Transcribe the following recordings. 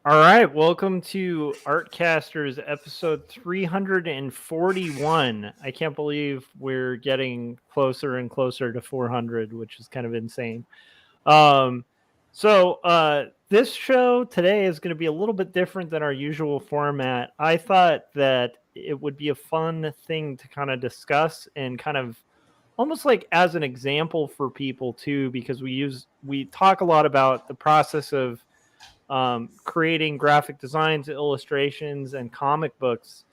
All right, welcome to Artcasters episode 341. I can't believe we're getting closer and closer to 400, which is kind of insane. Um, this show today is going to be a little bit different than our usual format. I thought that it would be a fun thing to kind of discuss and kind of almost like as an example for people too, because we talk a lot about the process of creating graphic designs, illustrations, and comic books,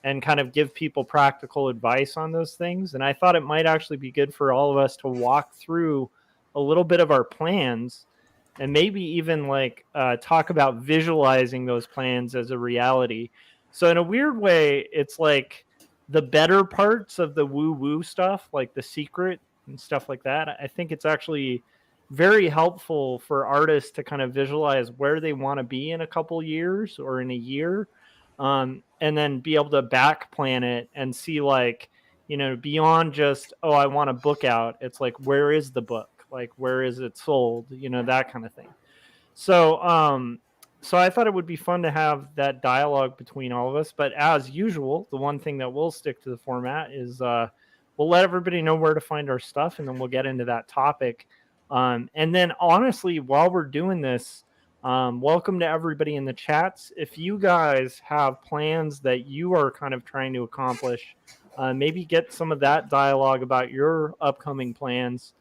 and kind of give people practical advice on those things. And I thought it might actually be good for all of us to walk through a little bit of our plans and maybe even talk about visualizing those plans as a reality. So, in a weird way, it's like the better parts of the woo woo stuff, like the secret and stuff like that. I think it's actually very helpful for artists to kind of visualize where they want to be in a couple years or in a year, and then be able to back plan it and see beyond just, oh, I want a book out. It's like, where is the book, like where is it sold, that kind of thing. So um so I thought it would be fun to have that dialogue between all of us, but as usual, the one thing that will stick to the format is we'll let everybody know where to find our stuff, and then we'll get into that topic. And then, honestly, while we're doing this, welcome to everybody in the chats. If you guys have plans that you are kind of trying to accomplish, maybe get some of that dialogue about your upcoming plans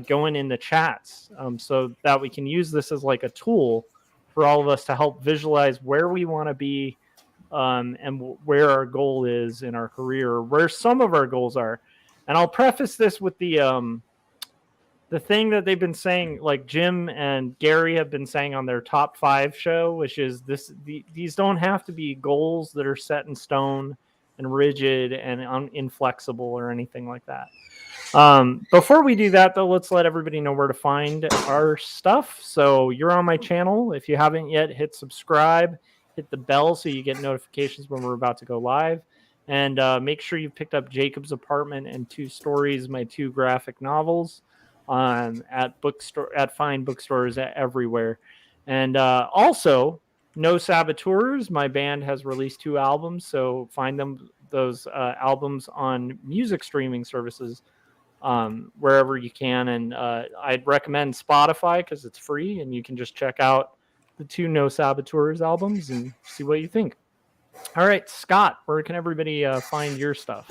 going in the chats, so that we can use this as like a tool for all of us to help visualize where we want to be, and where our goal is in our career, where some of our goals are. And I'll preface this with the thing that they've been saying, like Jim and Gary have been saying on their top 5 show, which is these don't have to be goals that are set in stone and rigid and inflexible or anything like that. Before we do that, though, let's let everybody know where to find our stuff. So you're on my channel. If you haven't yet, hit subscribe, hit the bell so you get notifications when we're about to go live. And make sure you've picked up Jacob's Apartment and Two Stories, my 2 graphic novels, at fine bookstores everywhere. And also, No Saboteurs, my band has released 2 albums, so find those albums on music streaming services, wherever you can. And I'd recommend Spotify because it's free and you can just check out the 2 No Saboteurs albums and see what you think. All right, Scott, where can everybody find your stuff?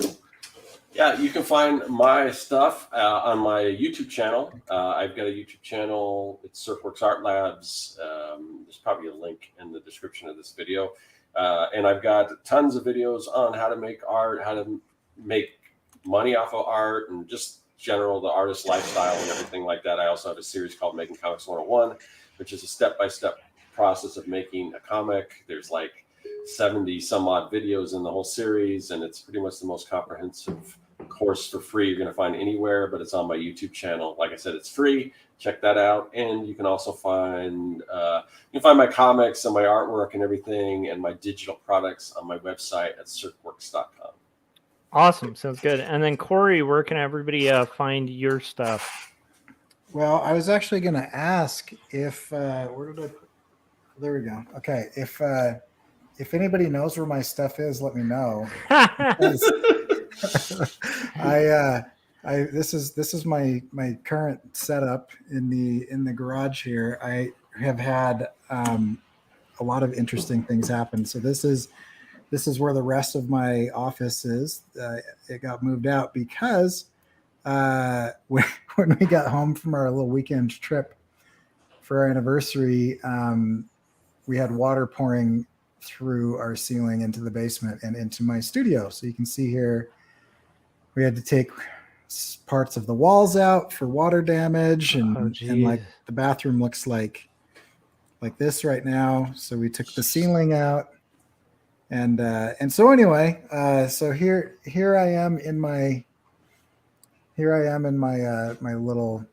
Yeah, you can find my stuff on my YouTube channel. I've got a YouTube channel. It's Surfworks Art Labs. There's probably a link in the description of this video. And I've got tons of videos on how to make art, how to make money off of art, and just general the artist lifestyle and everything like that. I also have a series called Making Comics 101, which is a step-by-step process of making a comic. There's like 70 some odd videos in the whole series, and it's pretty much the most comprehensive course for free you're going to find anywhere, but it's on my YouTube channel. Like I said, it's free. Check that out. And you can also find my comics and my artwork and everything and my digital products on my website at circworks.com. Awesome. Sounds good. And then, Cory, where can everybody find your stuff? Well, I was actually going to ask if where did I put? There we go. Okay, if anybody knows where my stuff is, let me know. This is my current setup in the garage here. I have had a lot of interesting things happen. So this is where the rest of my office is. It got moved out because when we got home from our little weekend trip for our anniversary, we had water pouring through our ceiling into the basement and into my studio. So you can see here, we had to take parts of the walls out for water damage, and like the bathroom looks like this right now. So we took the ceiling out, and so anyway, so here I am in my my little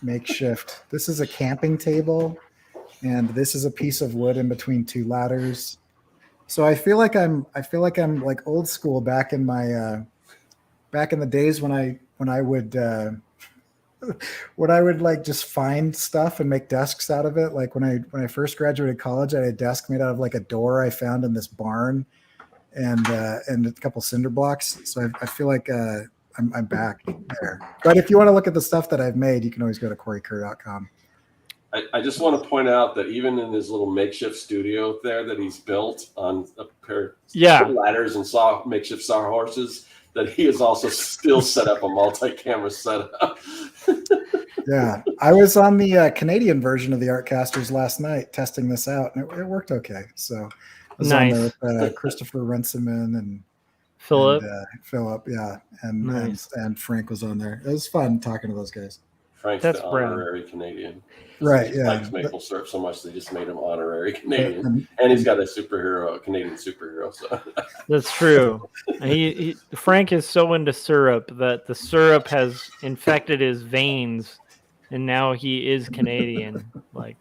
makeshift. This is a camping table, and this is a piece of wood in between 2 ladders. So I feel like I'm like old school back in my back in the days when I would when I would like just find stuff and make desks out of it. Like when I first graduated college, I had a desk made out of like a door I found in this barn and a couple cinder blocks. So I feel like I'm back there. But if you want to look at the stuff that I've made, you can always go to CoryKerr.com. I just want to point out that even in his little makeshift studio there that he's built on a pair of ladders and makeshift sawhorses, that he has also still set up a multi-camera setup. Yeah, I was on the Canadian version of the Artcasters last night testing this out, and it worked okay. So I was on there with Christopher Runciman and Philip, yeah, and Frank was on there. It was fun talking to those guys. Frank's the honorary Canadian. Right, he likes maple syrup so much they just made him honorary Canadian, and he's got a Canadian superhero. So that's true. Frank is so into syrup that the syrup has infected his veins, and now he is Canadian. Like,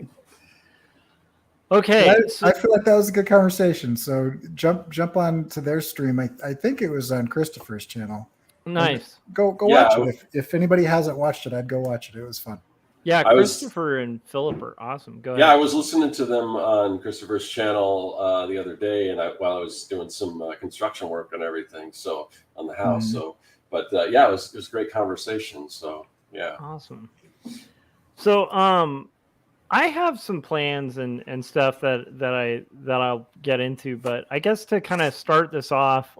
okay, I feel like that was a good conversation. So jump on to their stream. I think it was on Christopher's channel. Nice. Go watch it. If anybody hasn't watched it, I'd go watch it. It was fun. Yeah, Christopher and Philip are awesome. Go ahead. Yeah, I was listening to them on Christopher's channel the other day, and while I was doing some construction work and everything, so on the house. Mm-hmm. So, but it was great conversation. So yeah, awesome. So I have some plans and stuff that I'll get into, but I guess to kind of start this off,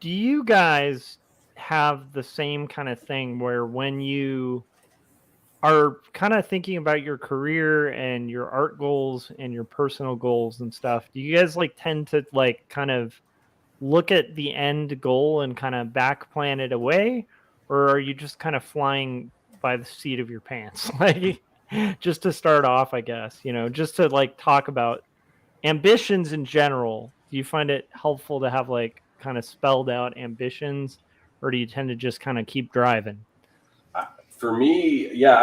do you guys have the same kind of thing where when you are kind of thinking about your career and your art goals and your personal goals and stuff, do you guys like tend to like kind of look at the end goal and kind of back plan it away, or are you just kind of flying by the seat of your pants? Like, just to start off, I guess, just to like talk about ambitions in general. Do you find it helpful to have like kind of spelled out ambitions, or do you tend to just kind of keep driving? For me, yeah,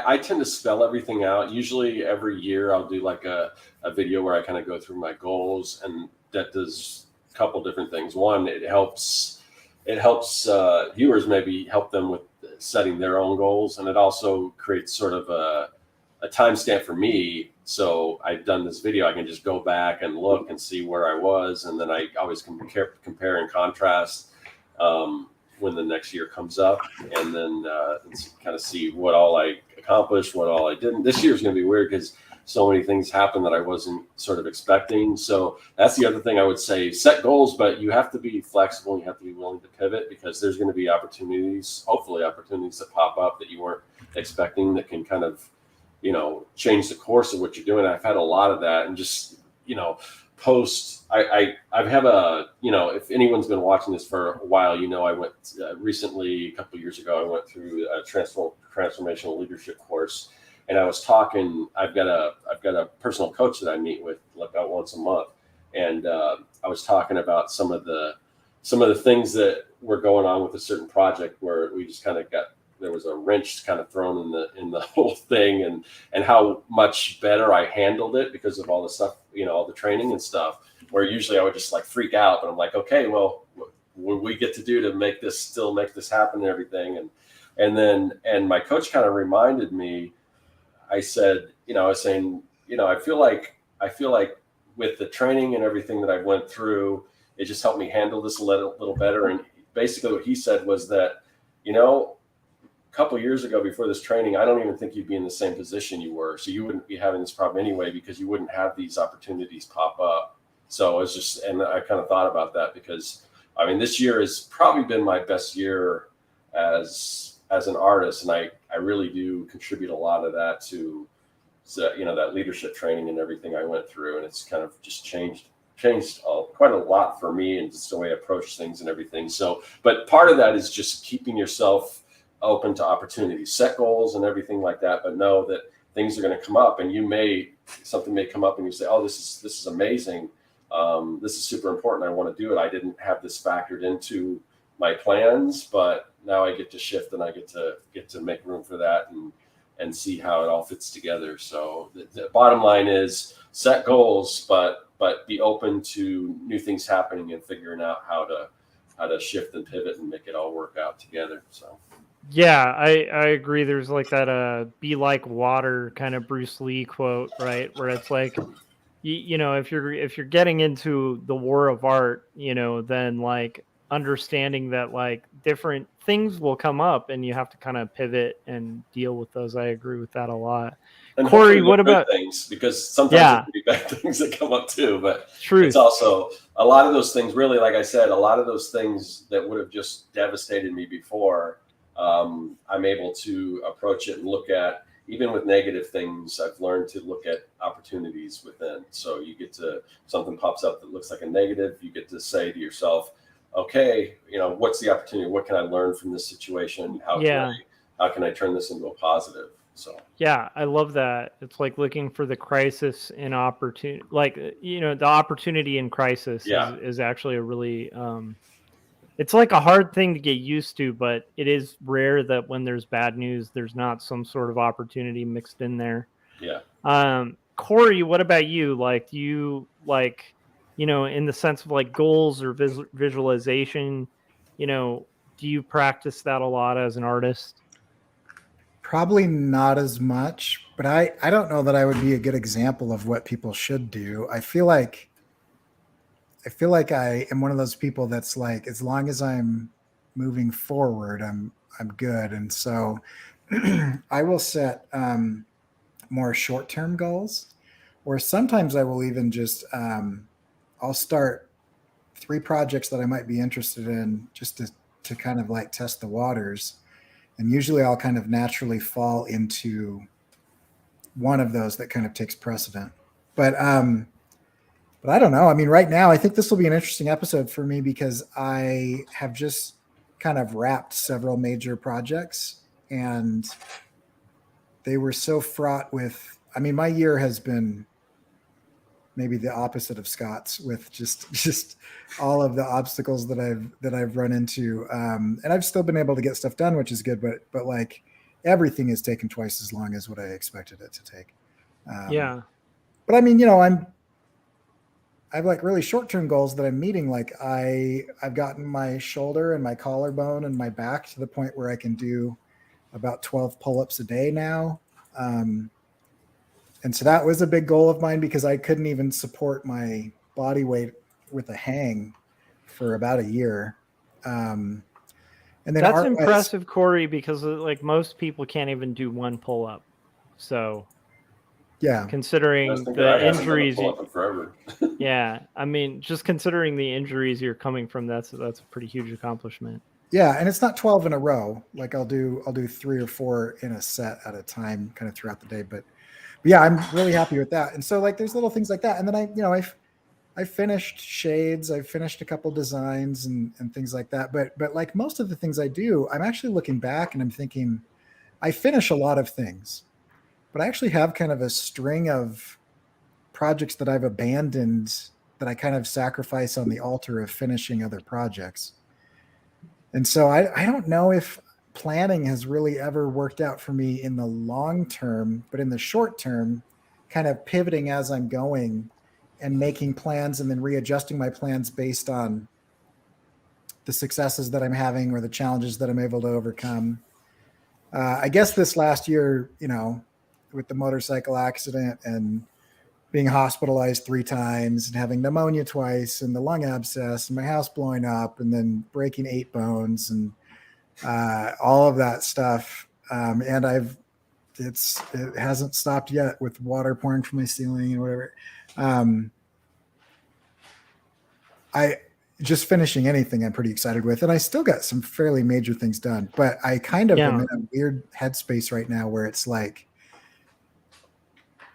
I tend to spell everything out. Usually every year I'll do like a video where I kind of go through my goals, and that does a couple different things. One, it helps viewers maybe help them with setting their own goals, and it also creates sort of a timestamp for me. So I've done this video, I can just go back and look and see where I was, and then I always compare and contrast when the next year comes up, and then kind of see what all I accomplished, what all I didn't. This year's going to be weird because so many things happen that I wasn't sort of expecting. So that's the other thing I would say: set goals, but you have to be flexible. You have to be willing to pivot, because there's going to be hopefully opportunities that pop up that you weren't expecting that can kind of, change the course of what you're doing. I've had a lot of that, and just, I have if anyone's been watching this for a while, I went recently, a couple of years ago, I went through a transformational leadership course, and I was talking, I've got a personal coach that I meet with about once a month. And I was talking about some of the things that were going on with a certain project where we just kind of there was a wrench kind of thrown in the whole thing, and how much better I handled it because of all the stuff, all the training and stuff, where usually I would just like freak out, but I'm like, okay, well, what we get to do to make this happen and everything. And my coach kind of reminded me, I said, I was saying, I feel like with the training and everything that I went through, it just helped me handle this a little better. And basically what he said was that, a couple of years ago before this training, I don't even think you'd be in the same position you were. So you wouldn't be having this problem anyway, because you wouldn't have these opportunities pop up. So it's just, and I kind of thought about that, because this year has probably been my best year as an artist. And I really do contribute a lot of that to, that leadership training and everything I went through. And it's kind of just changed quite a lot for me, and just the way I approach things and everything. So, but part of that is just keeping yourself open to opportunities, set goals and everything like that, but know that things are going to come up, and something may come up and you say, oh, this is amazing. This is super important. I want to do it. I didn't have this factored into my plans, but now I get to shift, and I get to make room for that and see how it all fits together. So the bottom line is set goals, but be open to new things happening and figuring out how to shift and pivot and make it all work out together. So. Yeah, I agree. There's like that be like water kind of Bruce Lee quote, right? Where it's like you know, if you're getting into the war of art, you know, then like understanding that like different things will come up and you have to kind of pivot and deal with those. I agree with that a lot. And Corey, hopefully what they're good about things, because sometimes there yeah, can be bad things that come up too. But it's truth. also a lot of those things, really, like I said, a lot of those things that would have just devastated me before, I'm able to approach it and look at, even with negative things, I've learned to look at opportunities within. So you get to, something pops up that looks like a negative, you get to say to yourself, okay, you know, what's the opportunity? What can I learn from this situation? Yeah. How can I turn this into a positive? So Yeah, I love that. It's like looking for the crisis in opportunity. Like, you know, the opportunity in crisis yeah, is actually a really it's like a hard thing to get used to, but it is rare that when there's bad news, there's not some sort of opportunity mixed in there. yeah. Corey, what about you? Like, do you like, you know, in the sense of like goals or visualization, you know, do you practice that a lot as an artist? Probably not as much, but I don't know that I would be a good example of what people should do. I feel like I am one of those people that's like, as long as I'm moving forward, I'm good. And so I will set more short-term goals, or sometimes I will even just I'll start 3 projects that I might be interested in, just to kind of like test the waters. And usually I'll kind of naturally fall into one of those that kind of takes precedent. But I don't know. I mean, right now, I think this will be an interesting episode for me because I have just kind of wrapped several major projects, and they were so fraught with. I mean, my year has been maybe the opposite of Scott's, with just all of the obstacles that I've run into, and I've still been able to get stuff done, which is good. But like everything has taken twice as long as what I expected it to take. Yeah. But I mean, I have like really short-term goals that I'm meeting. Like I've gotten my shoulder and my collarbone and my back to the point where I can do about 12 pull-ups a day now. And so that was a big goal of mine because I couldn't even support my body weight with a hang for about a year. And then That's art-wise, impressive, Corey, because like most people can't even do one pull up. So yeah, I was considering thinking I the haven't done a injuries, pull up in forever. yeah, I mean, just considering the injuries you're coming from, that's a pretty huge accomplishment. yeah, and it's not 12 in a row. Like I'll do 3 or 4 in a set at a time, kind of throughout the day. But yeah, I'm really happy with that. And so like there's little things like that. And then I finished shades. I finished a couple designs and things like that. But like most of the things I do, I'm actually looking back and I'm thinking I finish a lot of things, but I actually have kind of a string of projects that I've abandoned that I kind of sacrifice on the altar of finishing other projects. And so I don't know if planning has really ever worked out for me in the long term, but in the short term, kind of pivoting as I'm going and making plans and then readjusting my plans based on the successes that I'm having or the challenges that I'm able to overcome. I guess this last year, with the motorcycle accident and being hospitalized 3 times and having pneumonia twice and the lung abscess and my house blowing up and then breaking 8 bones and all of that stuff. And it hasn't stopped yet with water pouring from my ceiling and whatever. I just finishing anything I'm pretty excited with. And I still got some fairly major things done, but I kind of am in a weird headspace right now where it's like,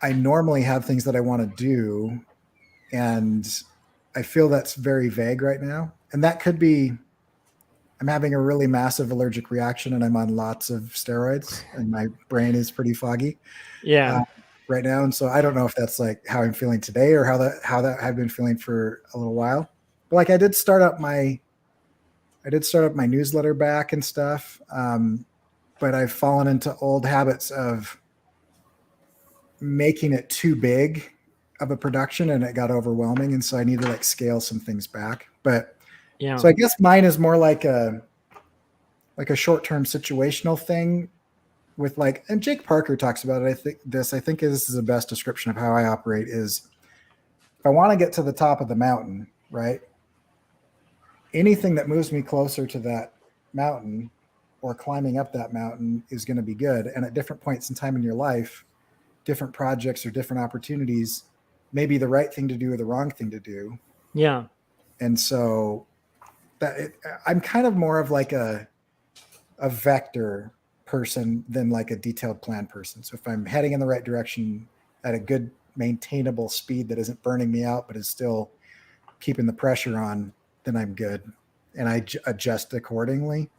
I normally have things that I want to do, and I feel that's very vague right now. And that could be I'm having a really massive allergic reaction and I'm on lots of steroids and my brain is pretty foggy right now. And so I don't know if that's like how I'm feeling today or how that I've been feeling for a little while. But like I did start up my newsletter back and stuff. But I've fallen into old habits of making it too big of a production and it got overwhelming. And so I need to like scale some things back. But so I guess mine is more like a like a short-term situational thing with like, and Jake Parker talks about it. I think this is the best description of how I operate is if I want to get to the top of the mountain, right? Anything that moves me closer to that mountain or climbing up that mountain is going to be good. And at different points in time in your life, different projects or different opportunities may be the right thing to do or the wrong thing to do. Yeah. And so I'm kind of more of like a vector person than like a detailed plan person. So if I'm heading in the right direction at a good maintainable speed that isn't burning me out, but is still keeping the pressure on, then I'm good. And I adjust accordingly.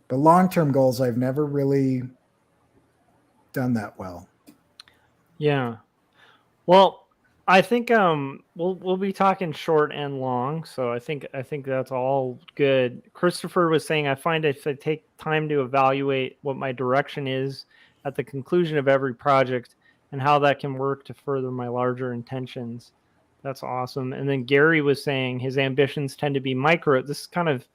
But long-term goals, I've never really done that well. Yeah. Well, I think we'll be talking short and long, so I think that's all good. Christopher was saying I find if I take time to evaluate what my direction is at the conclusion of every project and how that can work to further my larger intentions. That's awesome. And then Gary was saying his ambitions tend to be micro. This is kind of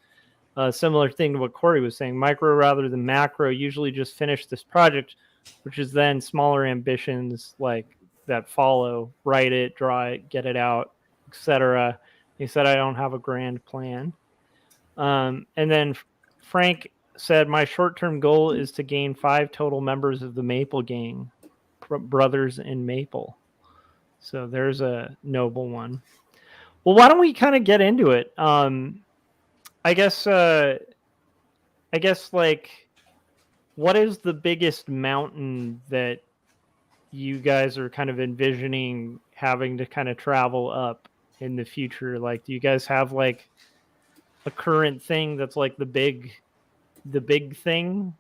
a similar thing to what Cory was saying, micro rather than macro. Usually just finish this project, which is then smaller ambitions like that follow, write it, draw it, get it out, etc. He said, I don't have a grand plan. And then Frank said, my short-term goal is to gain 5 total members of the Maple Gang, brothers in Maple. So there's a noble one. Well, why don't we kind of get into it? I guess like, what is the biggest mountain that you guys are kind of envisioning having to kind of travel up in the future? Like, do you guys have like a current thing that's like the big thing?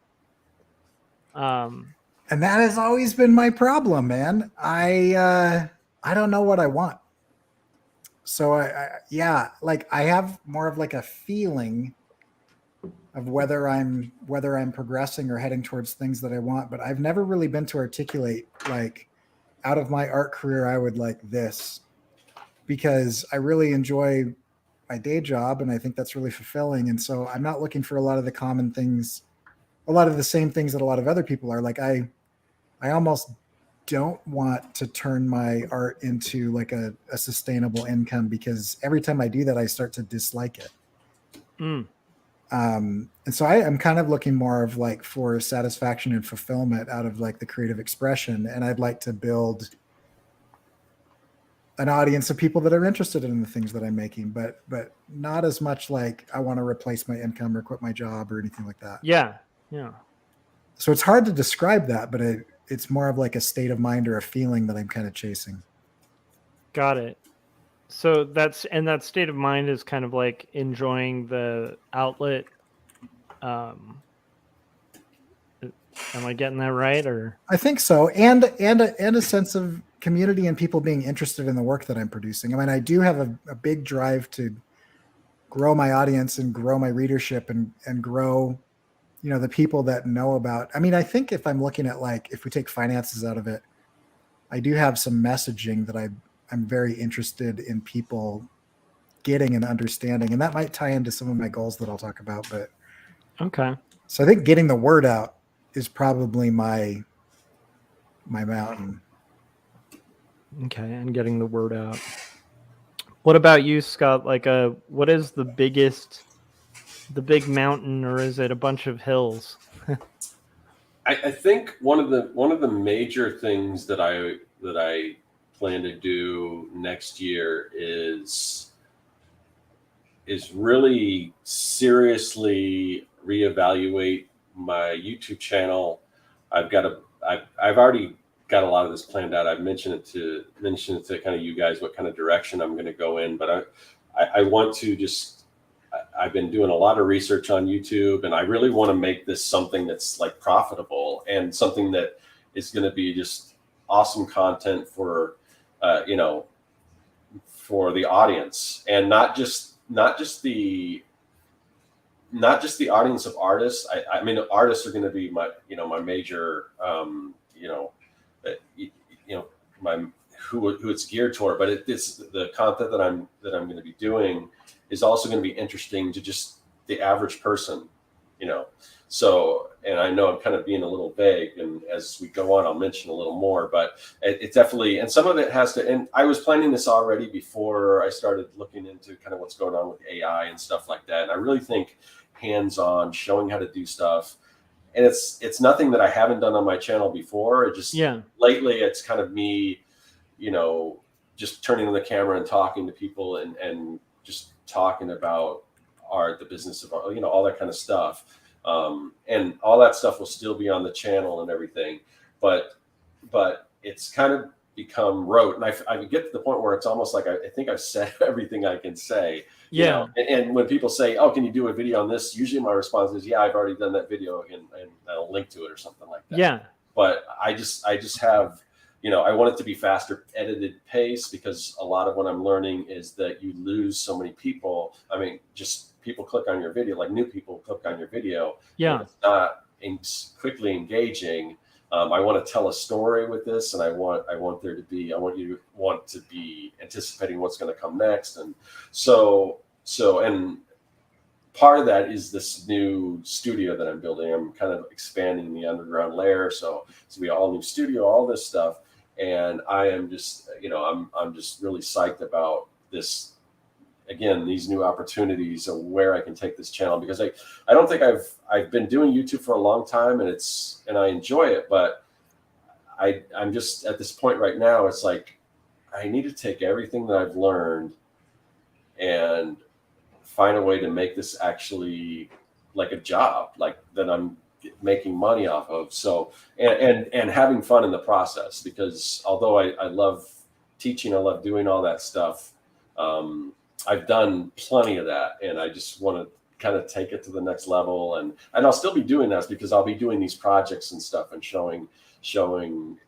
And that has always been my problem, man. I don't know what I want. So I have more of like a feeling of whether I'm progressing or heading towards things that I want, but I've never really been to articulate like out of my art career, I would like this, because I really enjoy my day job and I think that's really fulfilling. And so I'm not looking for a lot of the common things, a lot of the same things that a lot of other people are. Like I almost don't want to turn my art into like a sustainable income, because every time I do that, I start to dislike it. And so I'm kind of looking more of like for satisfaction and fulfillment out of like the creative expression. And I'd like to build an audience of people that are interested in the things that I'm making, but not as much like I want to replace my income or quit my job or anything like that. Yeah. Yeah. So it's hard to describe that, but it's more of like a state of mind or a feeling that I'm kind of chasing. Got it. So that state of mind is kind of like enjoying the outlet. Am I getting that right? Or I think so. And a sense of community and people being interested in the work that I'm producing. I mean, I do have a big drive to grow my audience and grow my readership and grow, you know, the people that know about. I mean, I think if I'm looking at like, if we take finances out of it, I do have some messaging that I'm very interested in people getting and understanding, and that might tie into some of my goals that I'll talk about. But okay, so I think getting the word out is probably my mountain. Okay, and getting the word out. What about you, Scott? Like, what is the big mountain, or is it a bunch of hills? I think one of the major things that I plan to do next year is really seriously reevaluate my YouTube channel. I've already got a lot of this planned out. I've mentioned it to kind of you guys what kind of direction I'm going to go in, but I want to just, I've been doing a lot of research on YouTube, and I really want to make this something that's like profitable and something that is going to be just awesome content for for the audience, and not just the audience of artists. I mean, artists are going to be my major who it's geared toward, but it's the content that I'm going to be doing is also going to be interesting to just the average person. you know. So, and I know I'm kind of being a little vague, and as we go on, I'll mention a little more, but it definitely, and some of it has to, and I was planning this already before I started looking into kind of what's going on with AI and stuff like that. And I really think hands-on, showing how to do stuff. And it's nothing that I haven't done on my channel before. It just, lately it's kind of me, you know, just turning on the camera and talking to people and just talking about art, the business of art, you know, all that kind of stuff. And all that stuff will still be on the channel and everything, but it's kind of become rote. And I get to the point where it's almost like I think I've said everything I can say. You know? And when people say, "Oh, can you do a video on this?" Usually my response is, "Yeah, I've already done that video, and I'll link to it or something like that." Yeah. But I just have, you know, I want it to be faster edited pace, because a lot of what I'm learning is that you lose so many people. I mean, just people click on your video, like new people click on your video. Yeah. It's not quickly engaging. I want to tell a story with this, and I want you to want to be anticipating what's going to come next. And so, and part of that is this new studio that I'm building. I'm kind of expanding the underground layer. So it's gonna be all new studio, all this stuff. And I am just, you know, I'm just really psyched about this. Again, these new opportunities of where I can take this channel, because I don't think I've been doing YouTube for a long time, and I enjoy it, but I'm just at this point right now. It's like I need to take everything that I've learned and find a way to make this actually like a job, like that I'm making money off of. So and having fun in the process, because although I love teaching, I love doing all that stuff. I've done plenty of that, and I just want to kind of take it to the next level. And I'll still be doing that, because I'll be doing these projects and stuff and showing,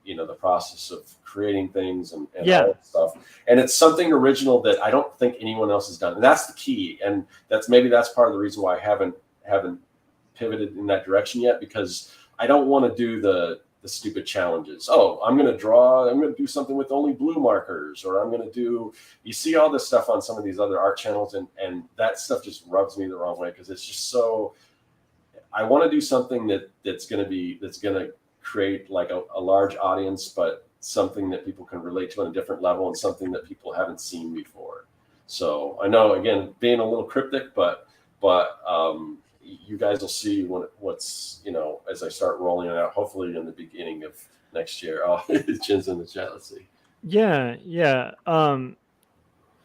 you know, the process of creating things and all that stuff. And it's something original that I don't think anyone else has done. And that's the key. And that's part of the reason why I haven't pivoted in that direction yet, because I don't want to do the stupid challenges. Oh, I'm going to do something with only blue markers, or I'm going to do, you see all this stuff on some of these other art channels, and that stuff just rubs me the wrong way, because it's just so, I want to do something that's going to create like a large audience, but something that people can relate to on a different level, and something that people haven't seen before. So I know, again, being a little cryptic, but you guys will see what's, you know, as I start rolling it out, hopefully in the beginning of next year. Oh, Jen's in the chat. Let's see. Yeah.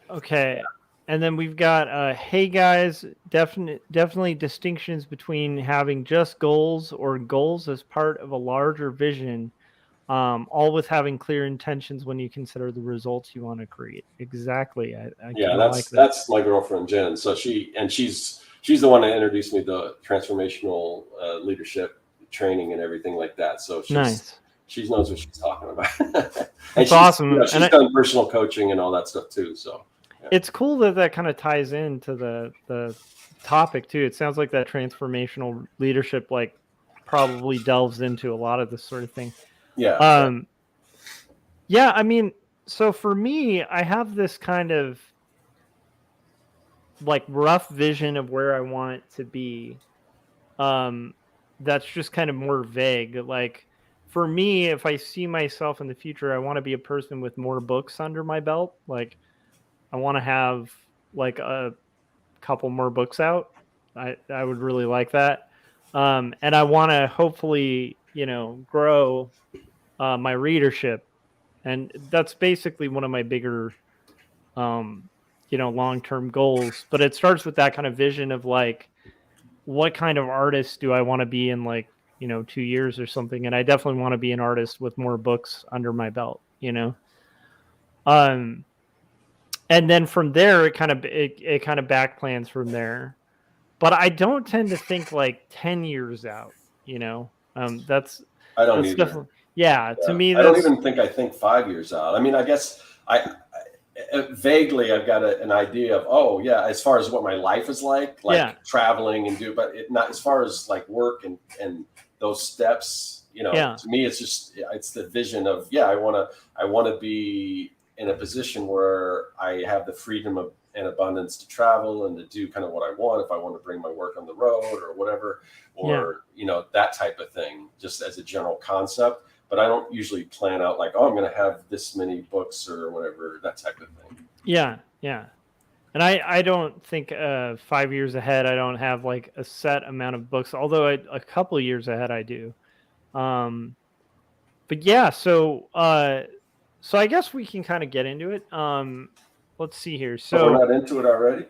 Okay. And then we've got, hey guys, definitely distinctions between having just goals or goals as part of a larger vision, all with having clear intentions when you consider the results you want to create. Exactly. That's my girlfriend, Jen. So she's the one that introduced me to transformational leadership training and everything like that. So she knows what she's talking about. That's awesome. You know, she's done personal coaching and all that stuff too. So yeah. It's cool that kind of ties into the topic too. It sounds like that transformational leadership like probably delves into a lot of this sort of thing. Yeah. Yeah. I mean, so for me, I have this kind of like rough vision of where I want it to be. That's just kind of more vague. Like for me, if I see myself in the future, I want to be a person with more books under my belt. Like I want to have like a couple more books out. I would really like that. And I want to hopefully, you know, grow my readership. And that's basically one of my bigger you know, long-term goals, but it starts with that kind of vision of like, what kind of artist do I want to be in like, you know, 2 years or something? And I definitely want to be an artist with more books under my belt, you know? And then from there, it kind of back plans from there, but I don't tend to think like 10 years out, you know? I don't either. Definitely, yeah, to me, I don't even think I think 5 years out. I mean, I guess vaguely I've got an idea of, oh yeah, as far as what my life is like traveling and but not as far as like work and those steps, you know. To me, it's the vision of, I want to be in a position where I have the freedom of and abundance to travel and to do kind of what I want, if I want to bring my work on the road or whatever, or, you know, that type of thing, just as a general concept. But I don't usually plan out like, oh, I'm going to have this many books or whatever, that type of thing. Yeah. Yeah. And I don't think 5 years ahead, I don't have like a set amount of books, although a couple of years ahead I do. But yeah, so I guess we can kind of get into it. Let's see here. So we're not into it already.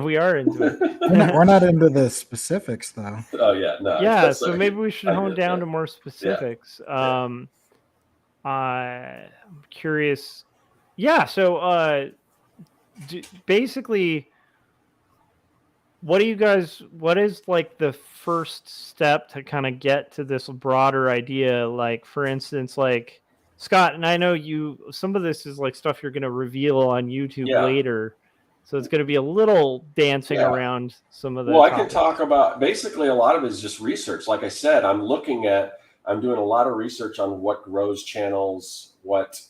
We are into it. We're not into the specifics though. Oh yeah, no. Yeah, so maybe we should hone down to more specifics. Yeah. I'm curious. Yeah, so basically, what is like the first step to kind of get to this broader idea? Like, for instance, like Scott, and I know some of this is like stuff you're going to reveal on YouTube later. So it's going to be a little dancing around some of the topics. I can talk about, basically a lot of it is just research. Like I said, I'm doing a lot of research on what grows channels,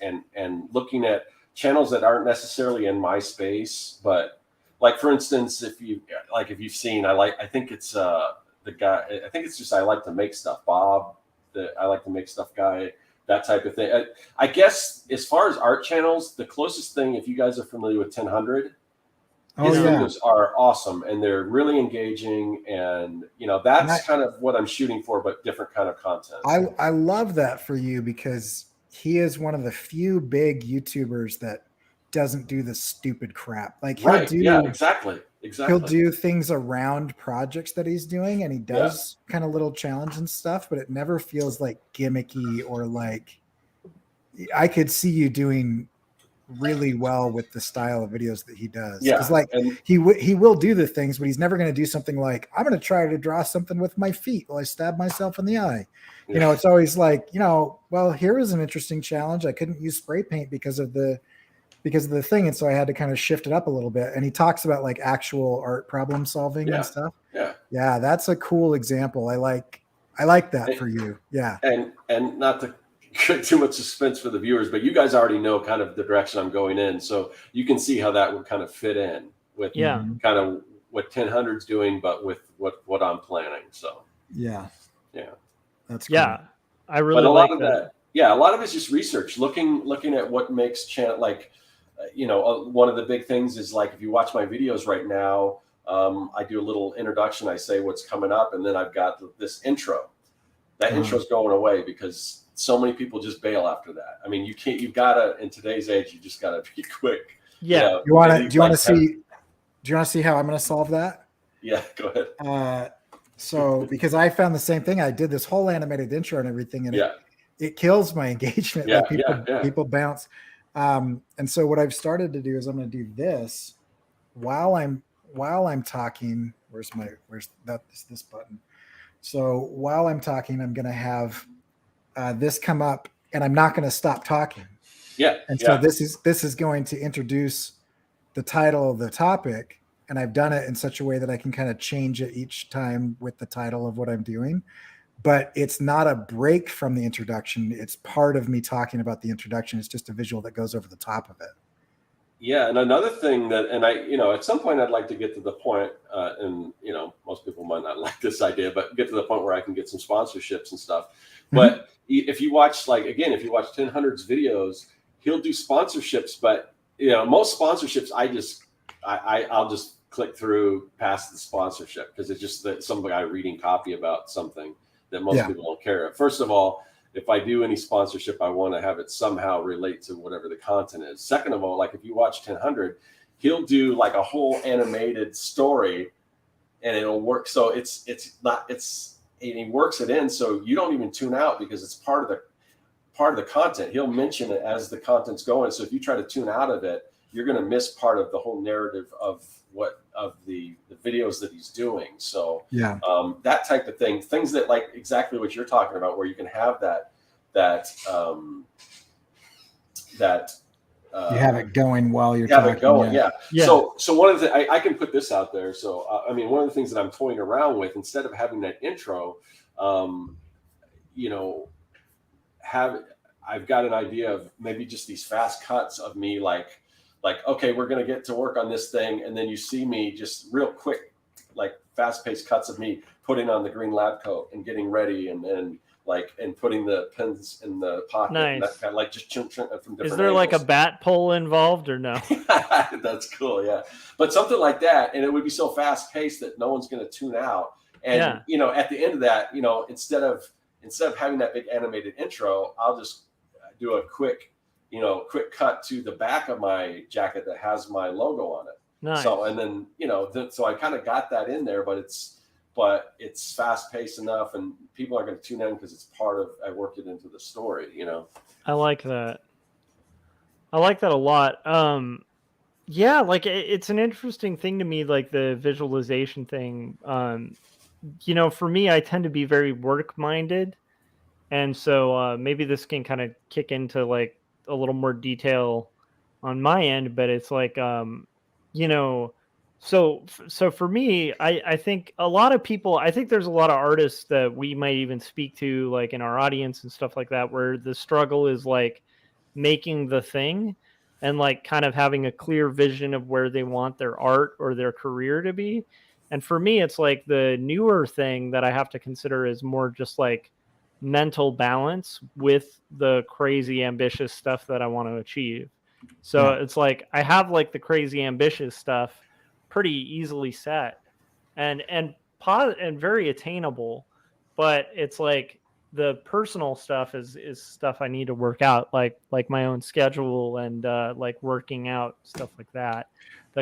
and looking at channels that aren't necessarily in my space, but like, for instance, if you've seen, I think it's the guy, I think it's just, I like to make stuff, Bob, I like to make stuff guy, that type of thing. I guess as far as art channels, the closest thing, if you guys are familiar with 1000, his videos are awesome and they're really engaging, and you know, that's kind of what I'm shooting for, but different kind of content. I love that for you, because he is one of the few big YouTubers that doesn't do the stupid crap. Like exactly. He'll do things around projects that he's doing, and he does kind of little challenge and stuff, but it never feels like gimmicky, or like, I could see you doing really well with the style of videos that he does. Yeah, like he will do the things, but he's never going to do something like, I'm going to try to draw something with my feet while I stab myself in the eye. Yeah. You know, it's always like, you know, well, here is an interesting challenge. I couldn't use spray paint because of the thing, and so I had to kind of shift it up a little bit. And he talks about like actual art problem solving and stuff. Yeah, that's a cool example. I like that for you. Yeah, and not to create too much suspense for the viewers, but you guys already know kind of the direction I'm going in, so you can see how that would kind of fit in with kind of what 1000's doing, but with what I'm planning. So yeah, that's cool. I really like that. Yeah, a lot of it's just research, looking at what makes channel, like, you know, one of the big things is, like, if you watch my videos right now, I do a little introduction. I say what's coming up, and then I've got this intro. That intro's going away because so many people just bail after that. I mean, you've got to, in today's age, you just got to be quick. Yeah. Do you want to see how I'm going to solve that? Yeah, go ahead. So, because I found the same thing, I did this whole animated intro and everything, and it kills my engagement. People bounce. And so what I've started to do is I'm going to do this while I'm talking. Where's this button? So while I'm talking, I'm going to have this come up, and I'm not going to stop talking. So this is going to introduce the title of the topic, and I've done it in such a way that I can kind of change it each time with the title of what I'm doing. But it's not a break from the introduction. It's part of me talking about the introduction. It's just a visual that goes over the top of it. Yeah, and another thing and I, you know, at some point I'd like to get to the point, and you know, most people might not like this idea, but get to the point where I can get some sparonships and stuff. But if you watch, like, again, if you watch 1000's videos, he'll do sponsorships. But you know, most sponsorships, I'll just click through past the sponsorship, because it's just that some guy reading copy about something that most people don't care of. First of all, if I do any sponsorship, I want to have it somehow relate to whatever the content is. Second of all, like, if you watch 1000, he'll do like a whole animated story, and it'll work. So he works it in, so you don't even tune out, because it's part of the content. He'll mention it as the content's going. So if you try to tune out of it, you're going to miss part of the whole narrative of the videos that he's doing. So that type of things that, like, exactly what you're talking about, where you can have that you have it going while you're talking. It going, So one of the I can put this out there. So I mean, one of the things that I'm toying around with, instead of having that intro, you know, I've got an idea of maybe just these fast cuts of me, like like, okay, we're going to get to work on this thing. And then you see me just real quick, like fast paced cuts of me putting on the green lab coat and getting ready and putting the pins in the pocket. Nice. And that kind of like just from different Is there like a bat pole involved or no? That's cool. Yeah. But something like that. And it would be so fast paced that no one's going to tune out. And, you know, at the end of that, you know, instead of having that big animated intro, I'll just do a quick cut to the back of my jacket that has my logo on it. Nice. So, and then, you know, so I kind of got that in there, but it's fast paced enough and people are going to tune in because it's I worked it into the story, you know? I like that. I like that a lot. Yeah, like it's an interesting thing to me, like the visualization thing. You know, for me, I tend to be very work minded. And so maybe this can kind of kick into like a little more detail on my end, but it's like, you know, so for me, I think a lot of people, I think there's a lot of artists that we might even speak to like in our audience and stuff like that, where the struggle is like making the thing and like kind of having a clear vision of where they want their art or their career to be. And for me, it's like the newer thing that I have to consider is more just like mental balance with the crazy ambitious stuff that I want to achieve. So it's like I have like the crazy ambitious stuff pretty easily set and very attainable, but it's like the personal stuff is stuff I need to work out, like my own schedule and like working out, stuff like that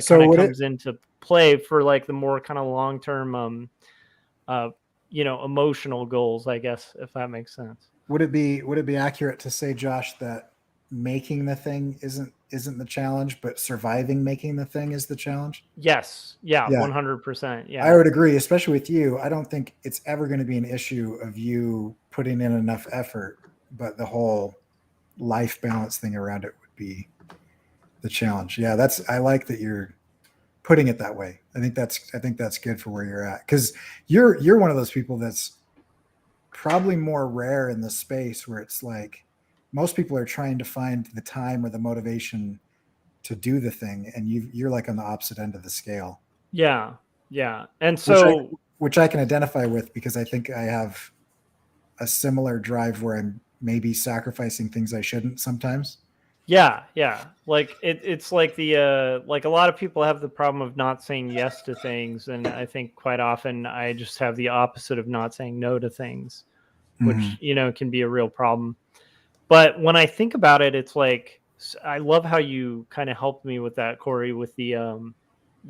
So kind of comes into play for like the more kind of long-term you know, emotional goals, I guess, if that makes sense. Would it be accurate to say, Josh, that making the thing isn't the challenge, but surviving making the thing is the challenge? Yes. Yeah. 100%. Yeah. I would agree, especially with you. I don't think it's ever going to be an issue of you putting in enough effort, but the whole life balance thing around it would be the challenge. Yeah. I like that you're putting it that way. I think that's good for where you're at. 'Cause you're one of those people that's probably more rare in the space where it's like most people are trying to find the time or the motivation to do the thing. And you're like on the opposite end of the scale. Yeah. Yeah. And so, which I can identify with because I think I have a similar drive where I'm maybe sacrificing things I shouldn't sometimes. Yeah. Yeah. Like it's like like a lot of people have the problem of not saying yes to things. And I think quite often I just have the opposite of not saying no to things, which, you know, can be a real problem. But when I think about it, it's like, I love how you kind of helped me with that, Cory, with the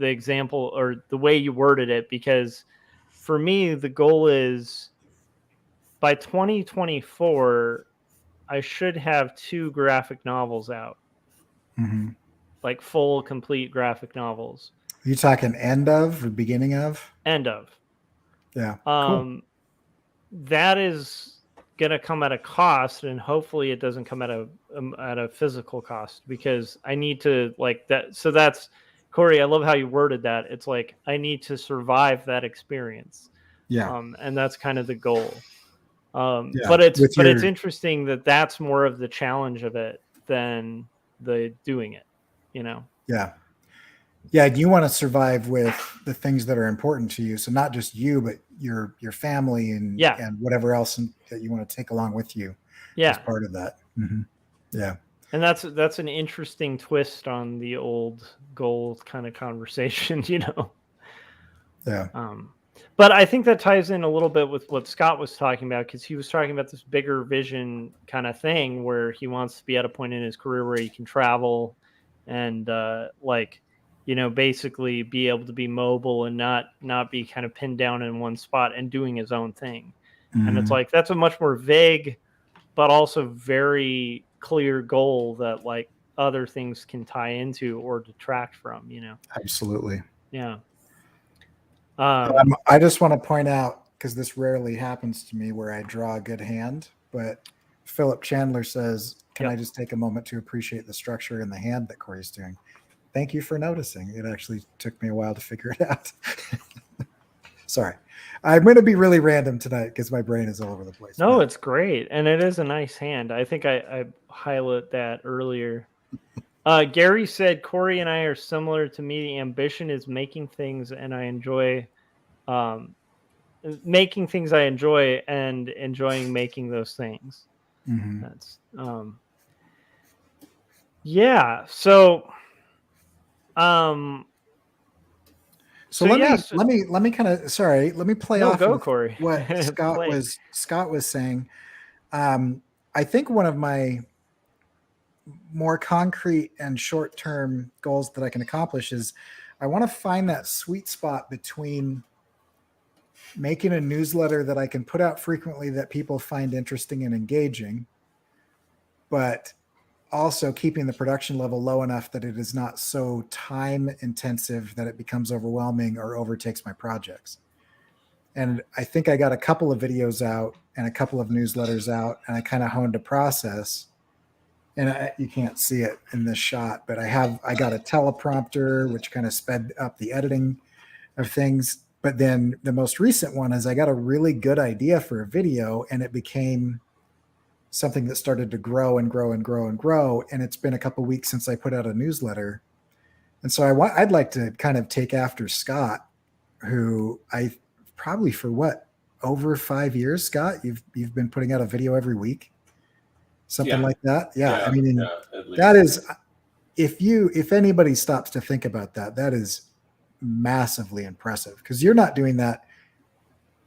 example or the way you worded it, because for me, the goal is by 2024, I should have 2 graphic novels out, like full, complete graphic novels. Are you talking end of or beginning of? End of. Yeah. Cool. That is going to come at a cost, and hopefully it doesn't come at a physical cost, because I need to like that. So that's, Cory, I love how you worded that. It's like, I need to survive that experience. Yeah. And that's kind of the goal. But it's interesting that that's more of the challenge of it than the doing it, you know? Yeah. Yeah. You want to survive with the things that are important to you. So not just you, but your family and whatever else that you want to take along with you as part of that. Yeah. And that's an interesting twist on the old goal kind of conversation, you know? Yeah. But I think that ties in a little bit with what Scott was talking about, because he was talking about this bigger vision kind of thing where he wants to be at a point in his career where he can travel and like, you know, basically be able to be mobile and not be kind of pinned down in one spot and doing his own thing. And it's like, that's a much more vague, but also very clear goal that like other things can tie into or detract from, you know? Absolutely. Yeah. I just want to point out, because this rarely happens to me where I draw a good hand, but Philip Chandler says, can I just take a moment to appreciate the structure in the hand that Cory's doing? Thank you for noticing. It actually took me a while to figure it out. Sorry. I'm going to be really random tonight because my brain is all over the place. No, it's great. And it is a nice hand. I think I highlighted that earlier. Gary said Cory and I are similar. To me, the ambition is making things, and I enjoy making things I enjoy and enjoying making those things. Mm-hmm. That's yeah. So let me kind of let me play no, off go of Cory. what Scott was saying. I think one of my more concrete and short-term goals that I can accomplish is I want to find that sweet spot between making a newsletter that I can put out frequently that people find interesting and engaging, but also keeping the production level low enough that it is not so time intensive that it becomes overwhelming or overtakes my projects. And I think I got a couple of videos out and a couple of newsletters out, and I kind of honed a process. And you can't see it in this shot, but I got a teleprompter, which kind of sped up the editing of things. But then the most recent one is I got a really good idea for a video, and it became something that started to grow and grow and grow and grow. And it's been a couple of weeks since I put out a newsletter. And so I'd like to kind of take after Scott, who I probably for over 5 years, Scott, you've been putting out a video every week, something like that. Yeah. I mean, that is, if anybody stops to think about that, that is massively impressive, because you're not doing that.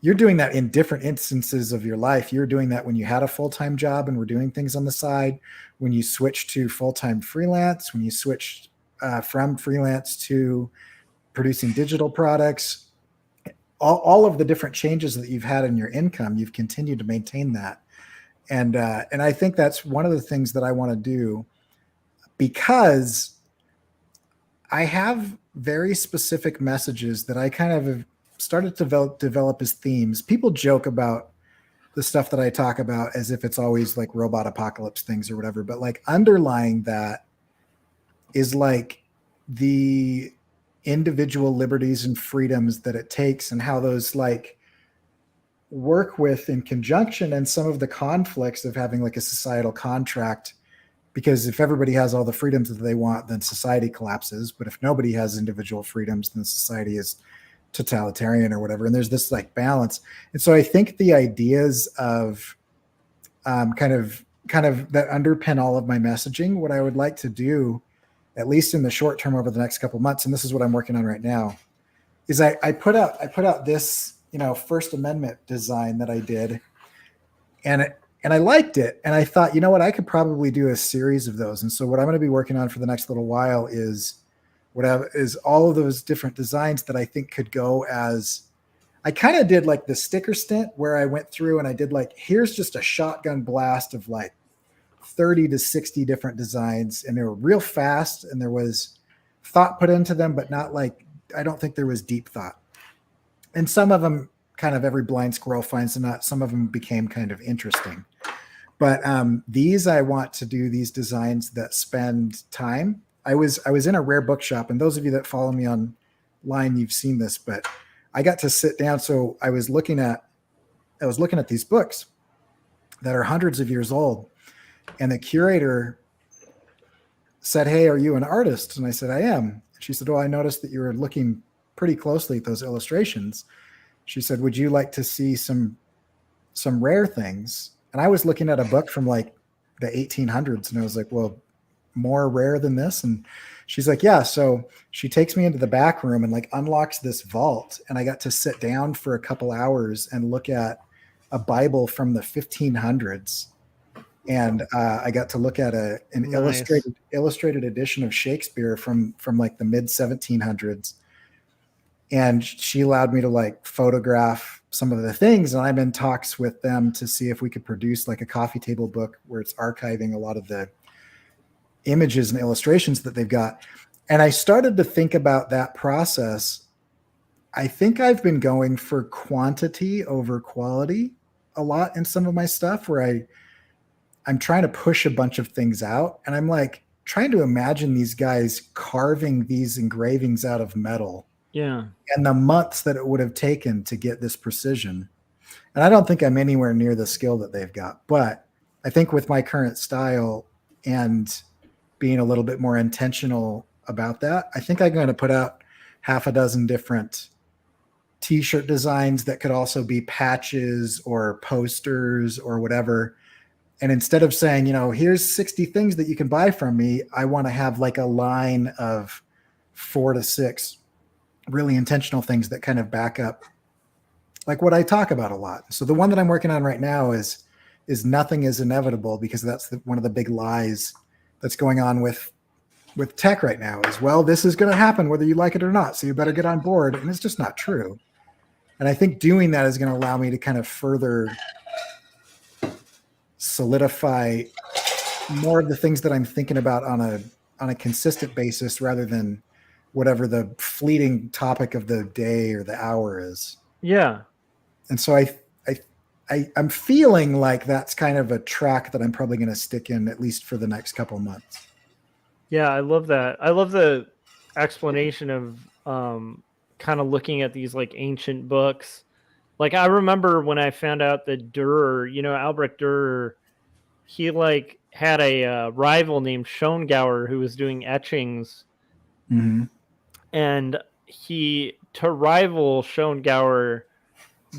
You're doing that in different instances of your life. You're doing that when you had a full-time job and were doing things on the side, when you switched to full-time freelance, when you switched from freelance to producing digital products, all of the different changes that you've had in your income, you've continued to maintain that. And I think that's one of the things that I want to do, because I have very specific messages that I kind of have started to develop as themes. People joke about the stuff that I talk about as if it's always like robot apocalypse things or whatever, but like underlying that is like the individual liberties and freedoms that it takes, and how those like work with in conjunction, and some of the conflicts of having like a societal contract. Because if everybody has all the freedoms that they want, then society collapses. But if nobody has individual freedoms, then society is totalitarian or whatever. And there's this like balance. And so I think the ideas of kind of that underpin all of my messaging, what I would like to do, at least in the short term over the next couple of months, and this is what I'm working on right now, is I put out this, First Amendment design that I did, and I liked it. And I thought, you know what, I could probably do a series of those. And so what I'm going to be working on for the next little while is all of those different designs that I think could go as, I kind of did like the sticker stint where I went through and I did like, here's just a shotgun blast of like 30 to 60 different designs. And they were real fast, and there was thought put into them, but not like, I don't think there was deep thought. And some of them, kind of every blind squirrel finds a nut. Some of them became kind of interesting. But these, I want to do these designs that spend time. I was in a rare bookshop, and those of you that follow me online, you've seen this, but I got to sit down. So I was looking at these books that are hundreds of years old, and the curator said, "Hey, are you an artist?" And I said, "I am." She said, "Well, I noticed that you were looking pretty closely at those illustrations." She said, "Would you like to see some rare things?" And I was looking at a book from like the 1800s, and I was like, "Well, more rare than this?" And she's like, "Yeah." So she takes me into the back room and like unlocks this vault, and I got to sit down for a couple hours and look at a Bible from the 1500s. And I got to look at an Nice. illustrated edition of Shakespeare from like the mid 1700s. And she allowed me to like photograph some of the things. And I'm in talks with them to see if we could produce like a coffee table book where it's archiving a lot of the images and illustrations that they've got. And I started to think about that process. I think I've been going for quantity over quality a lot in some of my stuff, where I'm trying to push a bunch of things out. And I'm like trying to imagine these guys carving these engravings out of metal. Yeah. And the months that it would have taken to get this precision. And I don't think I'm anywhere near the skill that they've got. But I think with my current style and being a little bit more intentional about that. I think I'm going to put out half a dozen different t-shirt designs that could also be patches or posters or whatever. And instead of saying, here's 60 things that you can buy from me, I want to have like a line of 4 to 6 really intentional things that kind of back up like what I talk about a lot. So the one that I'm working on right now is nothing is inevitable, because that's one of the big lies that's going on with tech right now is, well, this is going to happen whether you like it or not, so you better get on board. And it's just not true. And I think doing that is going to allow me to kind of further solidify more of the things that I'm thinking about on a consistent basis, rather than whatever the fleeting topic of the day or the hour is. Yeah. And so I'm feeling like that's kind of a track that I'm probably going to stick in, at least for the next couple of months. Yeah, I love that. I love the explanation of kind of looking at these like ancient books. Like I remember when I found out that Dürer, Albrecht Dürer, he like had a rival named Schongauer who was doing etchings. Mm-hmm. And to rival Schongauer,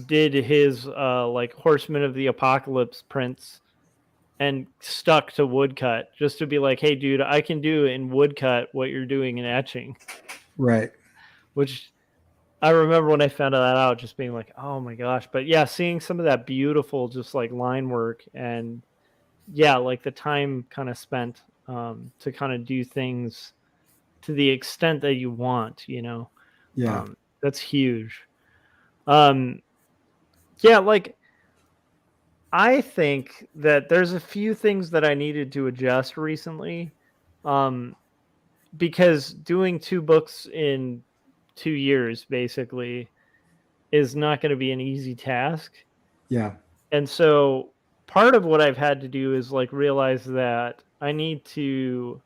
did his like Horsemen of the Apocalypse prints and stuck to woodcut, just to be like, hey dude, I can do in woodcut what you're doing in etching. Right. Which I remember when I found that out, just being like, oh my gosh. But yeah, seeing some of that beautiful just like line work, and yeah, like the time kind of spent to kind of do things to the extent that you want, Yeah. That's huge. Yeah, like I think that there's a few things that I needed to adjust recently, because doing 2 books in 2 years basically is not going to be an easy task. Yeah. And so part of what I've had to do is like realize that I need to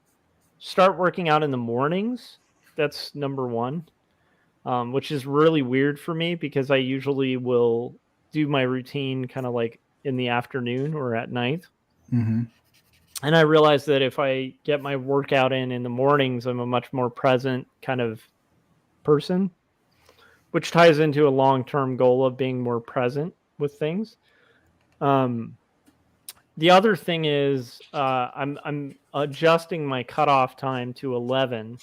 start working out in the mornings. That's number 1, which is really weird for me, because I usually will do my routine kind of like in the afternoon or at night. Mm-hmm. And I realized that if I get my workout in the mornings, I'm a much more present kind of person, which ties into a long-term goal of being more present with things. The other thing is I'm adjusting my cutoff time to 11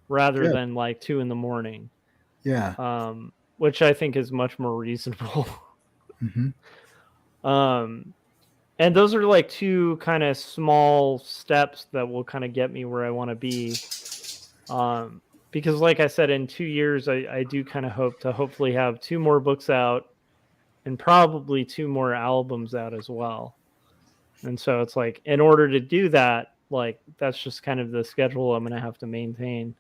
rather than like 2 in the morning. Yeah. Which I think is much more reasonable. Mm-hmm. And those are like 2 kind of small steps that will kind of get me where I want to be. Because like I said, in 2 years, I do kind of hope to hopefully have 2 more books out and probably 2 more albums out as well. And so it's like, in order to do that, like that's just kind of the schedule I'm going to have to maintain.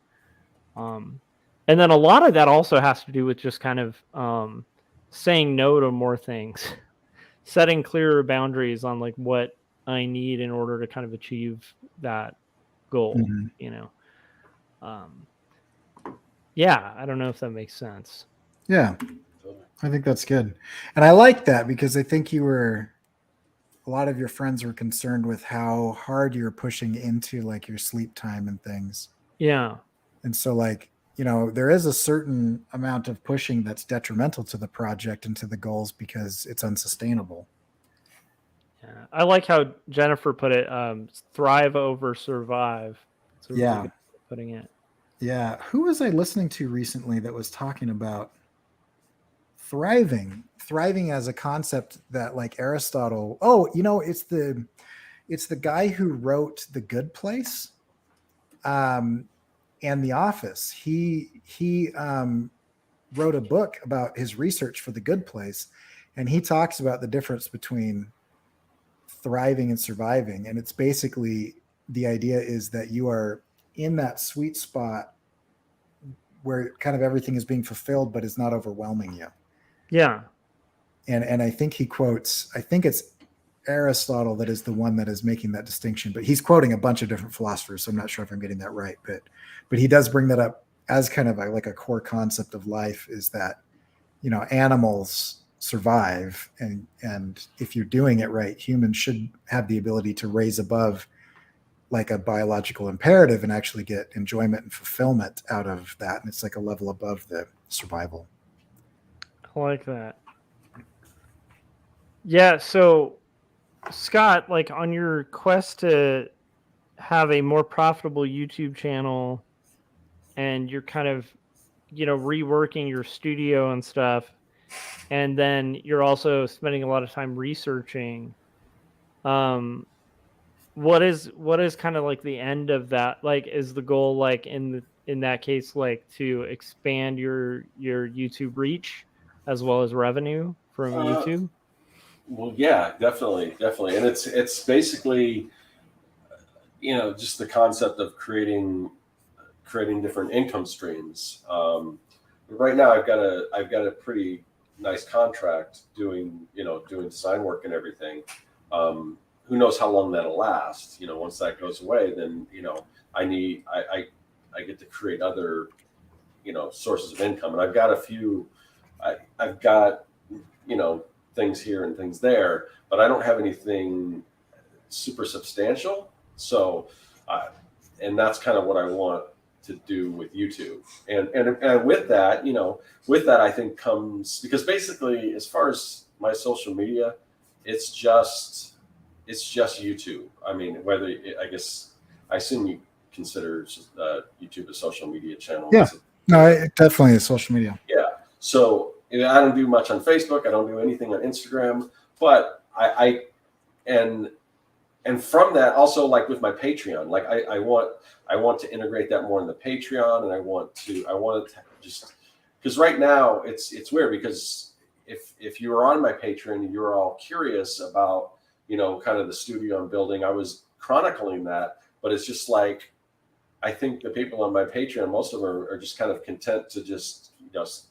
And then a lot of that also has to do with just kind of saying no to more things, setting clearer boundaries on like what I need in order to kind of achieve that goal, Mm-hmm. Yeah, I don't know if that makes sense. Yeah, I think that's good. And I like that, because I think a lot of your friends were concerned with how hard you're pushing into like your sleep time and things. Yeah. And so like, there is a certain amount of pushing that's detrimental to the project and to the goals, because it's unsustainable. Yeah. I like how Jennifer put it, thrive over survive. That's a really good way of putting it. Yeah. Who was I listening to recently that was talking about thriving as a concept that like Aristotle, it's the guy who wrote The Good Place and The Office. He wrote a book about his research for The Good Place, and he talks about the difference between thriving and surviving. And it's basically, the idea is that you are in that sweet spot where kind of everything is being fulfilled, but is not overwhelming you. Yeah. And I think I think it's Aristotle that is the one that is making that distinction, but he's quoting a bunch of different philosophers, so I'm not sure if I'm getting that right, but he does bring that up as kind of like a core concept of life, is that, animals survive, and if you're doing it right, humans should have the ability to raise above like a biological imperative and actually get enjoyment and fulfillment out of that. And it's like a level above the survival. I like that. Yeah. So, Scott, like on your quest to have a more profitable YouTube channel, and you're kind of, reworking your studio and stuff, and then you're also spending a lot of time researching. Um, what is kind of like the end of that? Like, is the goal like in that case like to expand your YouTube reach as well as revenue from YouTube? Well, yeah, definitely, and it's basically just the concept of creating different income streams. Right now, I've got a pretty nice contract doing design work and everything. Who knows how long that'll last? Once that goes away, then I get to create other sources of income, and I've got a few. I've got things here and things there, but I don't have anything super substantial. So, and that's kind of what I want to do with YouTube. And with that, I think comes, because basically, as far as my social media, it's just YouTube. I mean, I assume you consider YouTube a social media channel. Yeah. No, it definitely is social media. Yeah. So I don't do much on Facebook. I don't do anything on Instagram, but and from that also, like with my Patreon, like I want to integrate that more in the Patreon, and I want to just, because right now it's weird, because if you were on my Patreon and you were all curious about kind of the studio I'm building, I was chronicling that, but it's just like, I think the people on my Patreon, most of them are just kind of content to just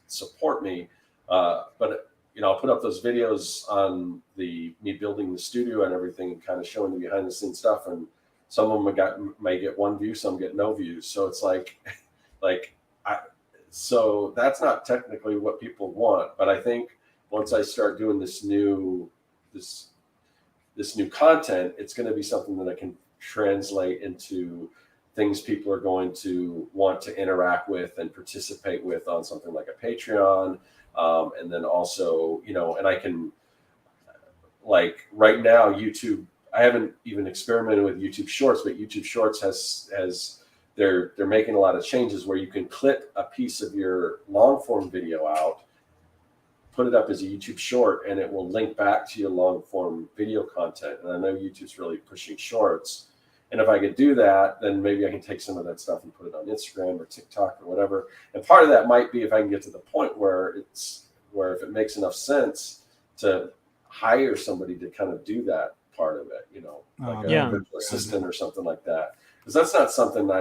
support me, but I'll put up those videos on me building the studio and everything, and kind of showing the behind the scenes stuff. And some of them might get 1 view, some get no views. So it's so that's not technically what people want. But I think once I start doing this new content, it's going to be something that I can translate into things people are going to want to interact with and participate with on something like a Patreon. And then also, and I can, like right now, YouTube, I haven't even experimented with YouTube Shorts, but YouTube Shorts they're making a lot of changes where you can clip a piece of your long form video out, put it up as a YouTube short, and it will link back to your long form video content. And I know YouTube's really pushing shorts. And if I could do that, then maybe I can take some of that stuff and put it on Instagram or TikTok or whatever. And part of that might be if I can get to the point where if it makes enough sense to hire somebody to kind of do that part of it, like a virtual assistant or something like that. Because that's not something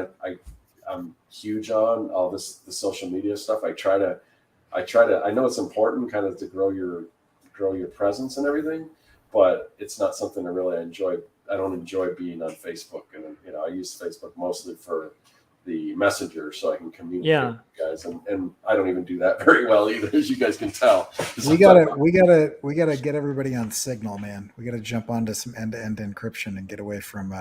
I'm huge on, all the social media stuff. I know it's important kind of to grow your presence and everything, but it's not something I really enjoy. I don't enjoy being on Facebook, and I use Facebook mostly for the messenger so I can communicate with you guys, and I don't even do that very well either, as you guys can tell. We gotta get everybody on Signal, man. We gotta jump onto some end-to-end encryption and get away from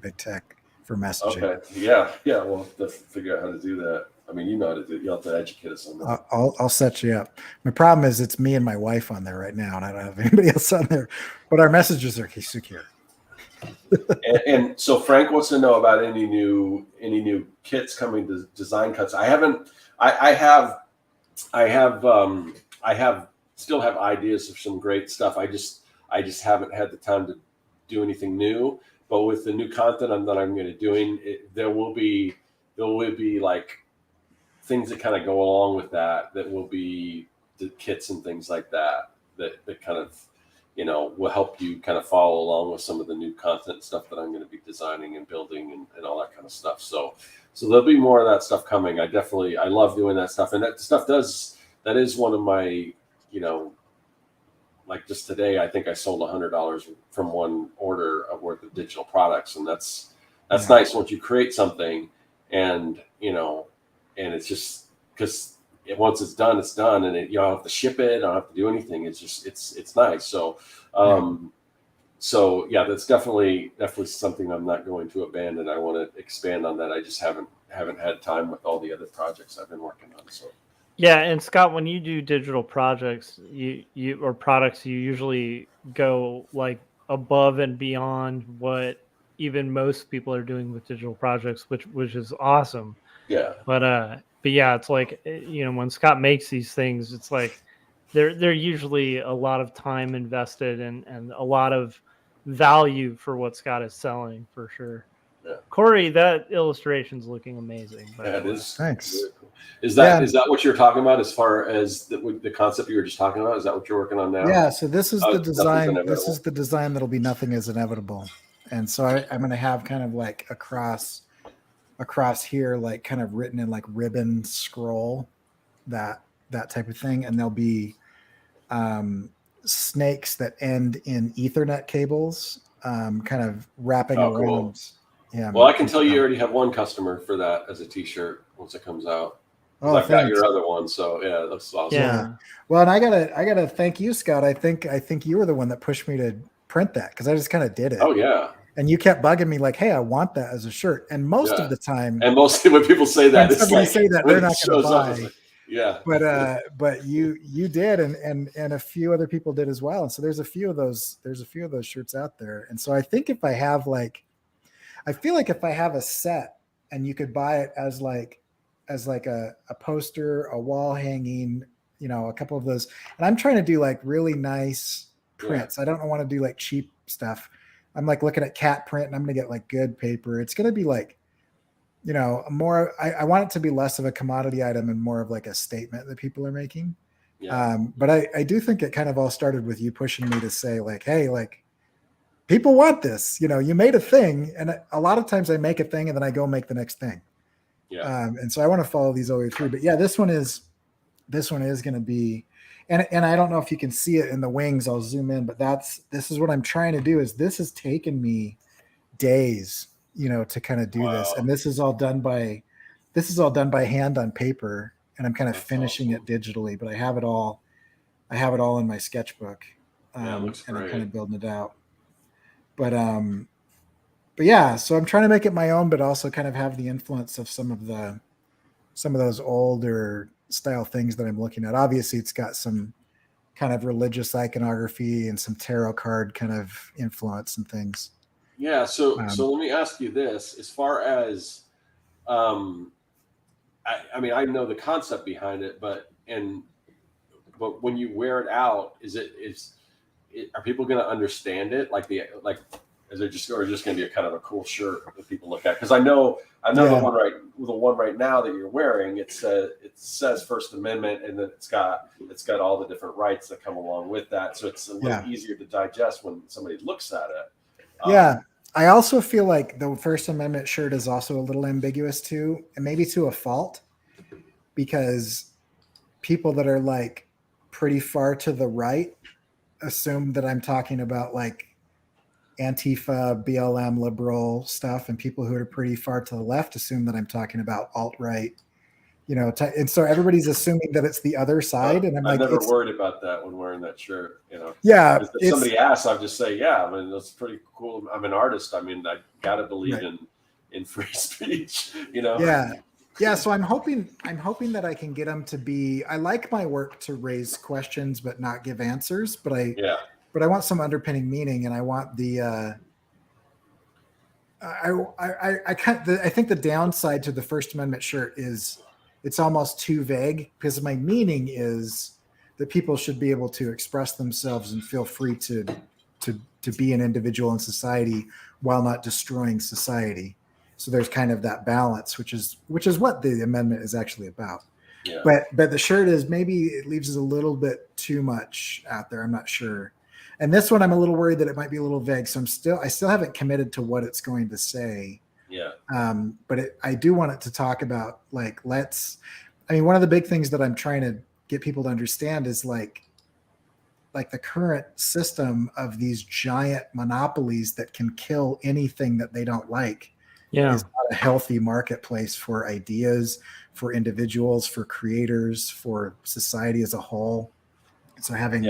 big tech for messaging. Okay, yeah, we'll have to figure out how to do that. I mean, you know how to do it. You'll have to educate us on that. I'll set you up. My problem is it's me and my wife on there right now, and I don't have anybody else on there. But our messages are secure. and so Frank wants to know about any new kits coming to Design Cuts. I still have ideas of some great stuff. I just haven't had the time to do anything new. But with the new content that I'm going to doing, there will be like things that kind of go along with that will be the kits and things like that kind of will help you kind of follow along with some of the new content stuff that I'm going to be designing and building and all that kind of stuff. So there'll be more of that stuff coming. I love doing that stuff. And that stuff that is one of my, like just today, I think I sold $100 from one order of worth of digital products. And that's nice once you create something and it's just because once it's done, and you don't have to ship it. I don't have to do anything. It's just, it's nice. So, So yeah, that's definitely something I'm not going to abandon. I want to expand on that. I just haven't had time with all the other projects I've been working on. So Yeah, and Scott, when you do digital projects, you or products, you usually go like above and beyond what even most people are doing with digital projects, which is awesome. yeah, But yeah, it's like when Scott makes these things, it's like they're usually a lot of time invested and a lot of value for what Scott is selling for sure. yeah. Cory, that illustration's looking amazing. By Yeah, the it way. is. Thanks. Really cool. Is that what you're talking about as far as the concept you were just talking about? Is that what you're working on now? Yeah, so this is the Nothing's design. This inevitable. is the design that'll be nothing is inevitable. And so I'm going to have kind of like across here, like kind of written in like ribbon scroll, that type of thing. And there'll be snakes that end in Ethernet cables, kind of wrapping around. Cool. Yeah. Well, I can tell you already have one customer for that as a T-shirt once it comes out. Oh, I've got your thanks. other one, so yeah, that's awesome. Yeah. Well, and I gotta thank you, Scott. I think you were the one that pushed me to print that because I just kind of did it. Oh yeah. And you kept bugging me like, "Hey, I want that as a shirt." And most of the time, and mostly when people say that, when somebody like, say that, they're not going to buy. Like, yeah. But you did, and a few other people did as well. And so there's a few of those shirts out there. And so I think if I have I feel like if I have a set and you could buy it as like a poster, a wall hanging, a couple of those. And I'm trying to do like really nice prints. I don't want to do like cheap stuff. I'm like looking at cat print and I'm going to get like good paper. It's going to be like, more, I want it to be less of a commodity item and more of like a statement that people are making. Yeah. But I do think it kind of all started with you pushing me to say like, hey, like people want this, you made a thing. And a lot of times I make a thing and then I go make the next thing. Yeah. And so I want to follow these all the way through, but yeah, this one is going to be, and I don't know if you can see it in the wings. I'll zoom in, but this is what I'm trying to do. Is this has taken me days, to kind of do this, and this is all done by hand on paper, and I'm kind of finishing it digitally. But I have it all in my sketchbook, and I'm kind of building it out. But yeah, so I'm trying to make it my own, but also kind of have the influence of some of those older style things that I'm looking at. Obviously, it's got some kind of religious iconography and some tarot card kind of influence and things. Yeah. So let me ask you this: as far as, I mean, I know the concept behind it, but when you wear it out, are people going to understand it? Is it just going to be a kind of a cool shirt that people look at? Because I know the one right now that you're wearing, it says First Amendment, and then it's got all the different rights that come along with that, so it's a little easier to digest when somebody looks at it. I also feel like the First Amendment shirt is also a little ambiguous too, and maybe to a fault, because people that are like pretty far to the right assume that I'm talking about like Antifa, BLM, liberal stuff, and people who are pretty far to the left assume that I'm talking about alt-right, and so everybody's assuming that it's the other side. And I'm never worried about that when wearing that shirt, Yeah. If somebody asks, I'll just say, yeah, I mean, that's pretty cool. I'm an artist. I mean, I gotta believe in free speech, Yeah. Yeah. So I'm hoping that I can get them to be, I like my work to raise questions, but not give answers, but I want some underpinning meaning, and I want the I think the downside to the First Amendment shirt is it's almost too vague, because my meaning is that people should be able to express themselves and feel free to be an individual in society while not destroying society. So there's kind of that balance, which is what the amendment is actually about. Yeah. But the shirt is, maybe it leaves us a little bit too much out there. I'm not sure. And this one, I'm a little worried that it might be a little vague. So I still haven't committed to what it's going to say. Yeah. But I do want it to talk about like, one of the big things that I'm trying to get people to understand is like the current system of these giant monopolies that can kill anything that they don't like. Yeah. Is not a healthy marketplace for ideas, for individuals, for creators, for society as a whole. So having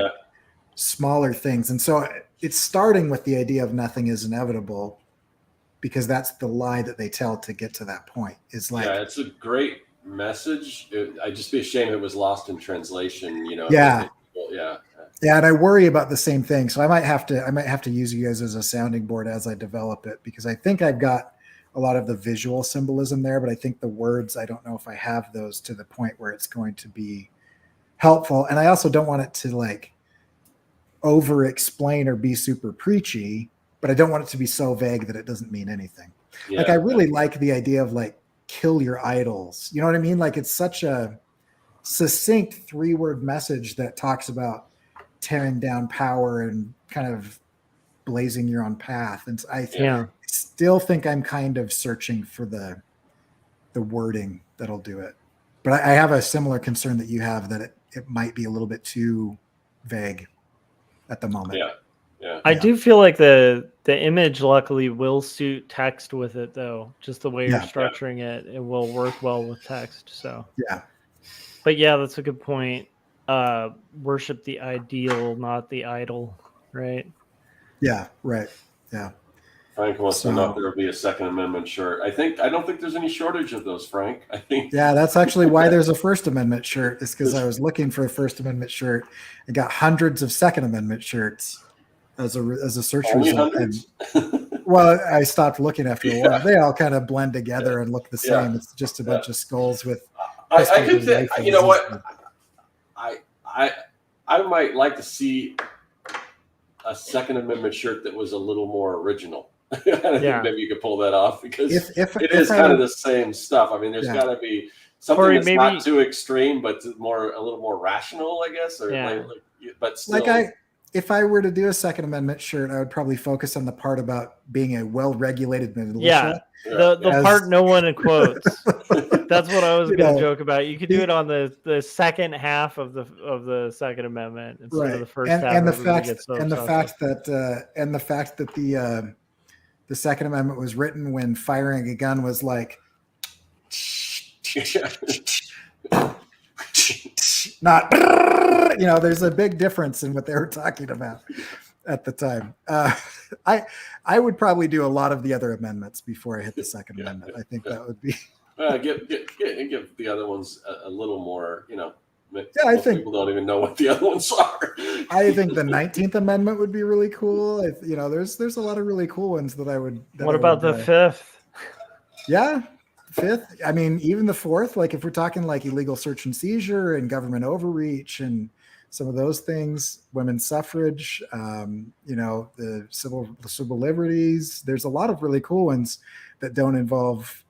smaller things. And so it's starting with the idea of nothing is inevitable, because that's the lie that they tell to get to that point. Is like, yeah, it's a great message. I'd just be ashamed it was lost in translation, you know. Yeah. Yeah. Yeah, and I worry about the same thing. So I might have to use you guys as a sounding board as I develop it, because I think I've got a lot of the visual symbolism there, but I think the words, I don't know if I have those to the point where it's going to be helpful. And I also don't want it to like over explain or be super preachy, but I don't want it to be so vague that it doesn't mean anything. Yeah. Like I really like the idea of like kill your idols. You know what I mean? Like it's such a succinct 3-word message that talks about tearing down power and kind of blazing your own path. And I still think I'm kind of searching for the wording that'll do it. But I have a similar concern that you have, that it might be a little bit too vague at the moment. Yeah. I do feel like the image luckily will suit text with it, though. Just the way you're structuring it will work well with text. So yeah. But yeah, that's a good point. Worship the ideal, not the idol, right? Yeah, right. Yeah. Frank wants to know if there will be a Second Amendment shirt. I don't think there's any shortage of those, Frank. I think. Yeah, that's actually why there's a First Amendment shirt. Is because I was looking for a First Amendment shirt and got hundreds of Second Amendment shirts as a search result. And, well, I stopped looking after a while. They all kind of blend together and look the same. It's just a bunch of skulls with. I could think. You know what? I might like to see a Second Amendment shirt that was a little more original. I think maybe you could pull that off, because it is kind of the same stuff. I mean, there's got to be something that's not too extreme, but a little more rational, I guess. Or but still, if I were to do a Second Amendment shirt, I would probably focus on the part about being a well-regulated militia. Yeah, the part no one quotes. That's what I was going to joke about. You could do it on the second half of the Second Amendment instead of the first half. And the fact that the Second Amendment was written when firing a gun was like not, there's a big difference in what they were talking about at the time. I would probably do a lot of the other amendments before I hit the Second Amendment. I think that would be. Give the other ones a little more, I think people don't even know what the other ones are. I think the 19th Amendment would be really cool. There's a lot of really cool ones that I would. What about the 5th? Yeah, 5th. I mean, even the 4th. Like if we're talking like illegal search and seizure and government overreach and some of those things, women's suffrage, the civil liberties. There's a lot of really cool ones that don't involve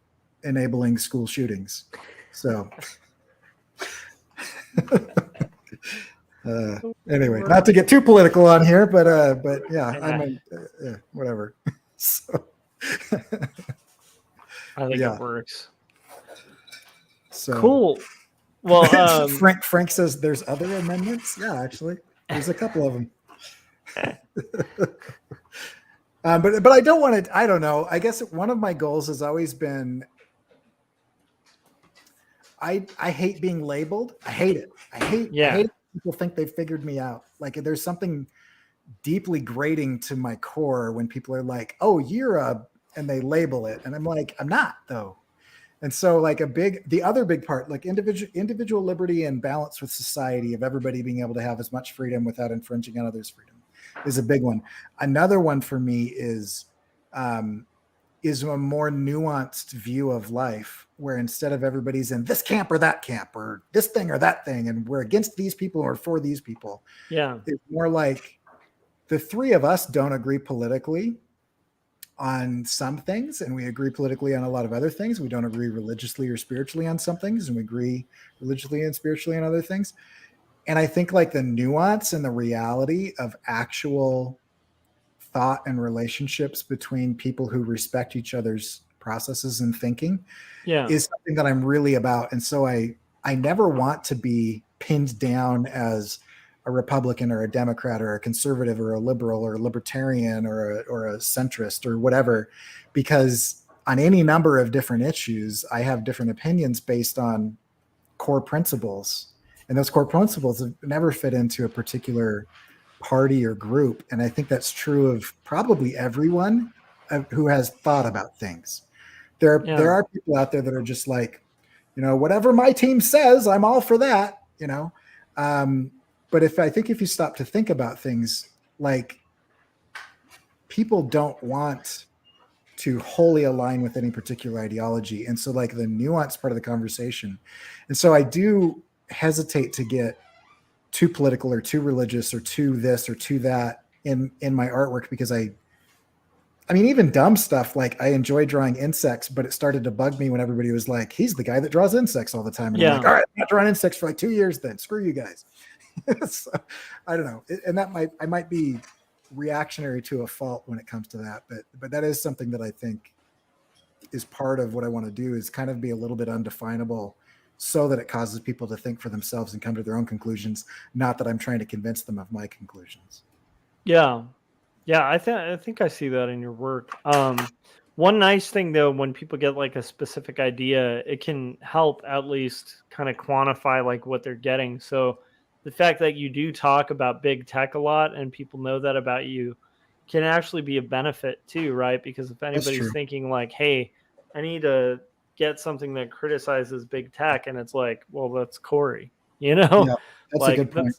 enabling school shootings. So. Anyway, not to get too political on here, but yeah, whatever. So I think it works. So cool. Well, Frank says there's other amendments. Yeah, actually, there's a couple of them. But I don't want it. I don't know. I guess one of my goals has always been. I hate being labeled. I hate it. I hate it. People think they figured me out. Like there's something deeply grating to my core when people are like, "Oh, and they label it, and I'm like, "I'm not though." And so, like the other big part, like individual liberty and balance with society, of everybody being able to have as much freedom without infringing on others' freedom, is a big one. Another one for me is a more nuanced view of life, where instead of everybody's in this camp or that camp or this thing or that thing, and we're against these people or for these people. Yeah. It's more like the three of us don't agree politically on some things, and we agree politically on a lot of other things. We don't agree religiously or spiritually on some things, and we agree religiously and spiritually on other things. And I think like the nuance and the reality of actual thought and relationships between people who respect each other's processes and thinking is something that I'm really about. And so I never want to be pinned down as a Republican or a Democrat or a conservative or a liberal or a libertarian or a centrist or whatever, because on any number of different issues, I have different opinions based on core principles. And those core principles have never fit into a particular party or group. And I think that's true of probably everyone who has thought about things. There are people out there that are just like, whatever my team says, I'm all for that, but if you stop to think about things, like, people don't want to wholly align with any particular ideology. And so, like, the nuanced part of the conversation. And so I do hesitate to get too political or too religious or too this or too that in my artwork, because I mean, even dumb stuff, like, I enjoy drawing insects, but it started to bug me when everybody was like, he's the guy that draws insects all the time. And I'm like, all right, I'm not drawing insects for like 2 years then. Screw you guys. So, I don't know. And I might be reactionary to a fault when it comes to that. But that is something that I think is part of what I want to do, is kind of be a little bit undefinable, so that it causes people to think for themselves and come to their own conclusions. Not that I'm trying to convince them of my conclusions. Yeah. Yeah, I think I see that in your work. One nice thing, though, when people get like a specific idea, it can help at least kind of quantify like what they're getting. So the fact that you do talk about big tech a lot and people know that about you can actually be a benefit too, right? Because if anybody's thinking like, hey, I need to get something that criticizes big tech, and it's like, well, that's Cory, Yeah, that's like, a good point.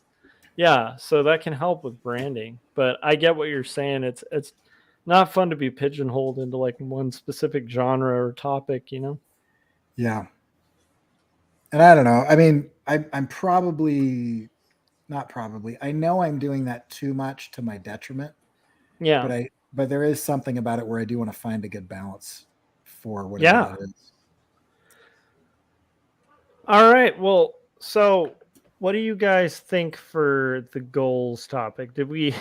Yeah, so that can help with branding. But I get what you're saying. It's not fun to be pigeonholed into like one specific genre or topic, Yeah. And I don't know. I mean, I'm probably not probably. I know I'm doing that too much to my detriment. Yeah. But there is something about it where I do want to find a good balance for whatever that is. All right. Well, so what do you guys think for the goals topic? Did we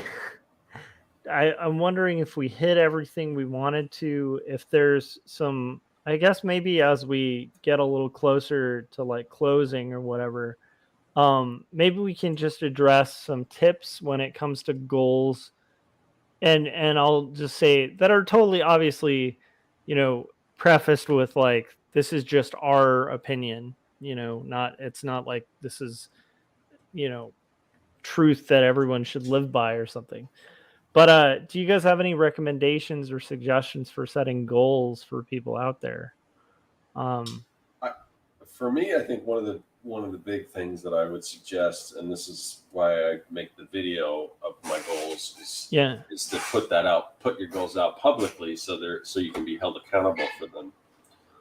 I'm wondering if we hit everything we wanted to, if there's some, I guess maybe as we get a little closer to like closing or whatever, maybe we can just address some tips when it comes to goals. And I'll just say that are totally obviously, prefaced with like, this is just our opinion, it's not like this is, truth that everyone should live by or something. But do you guys have any recommendations or suggestions for setting goals for people out there? For me, I think one of the big things that I would suggest, and this is why I make the video of my goals, is to put your goals out publicly, so you can be held accountable for them.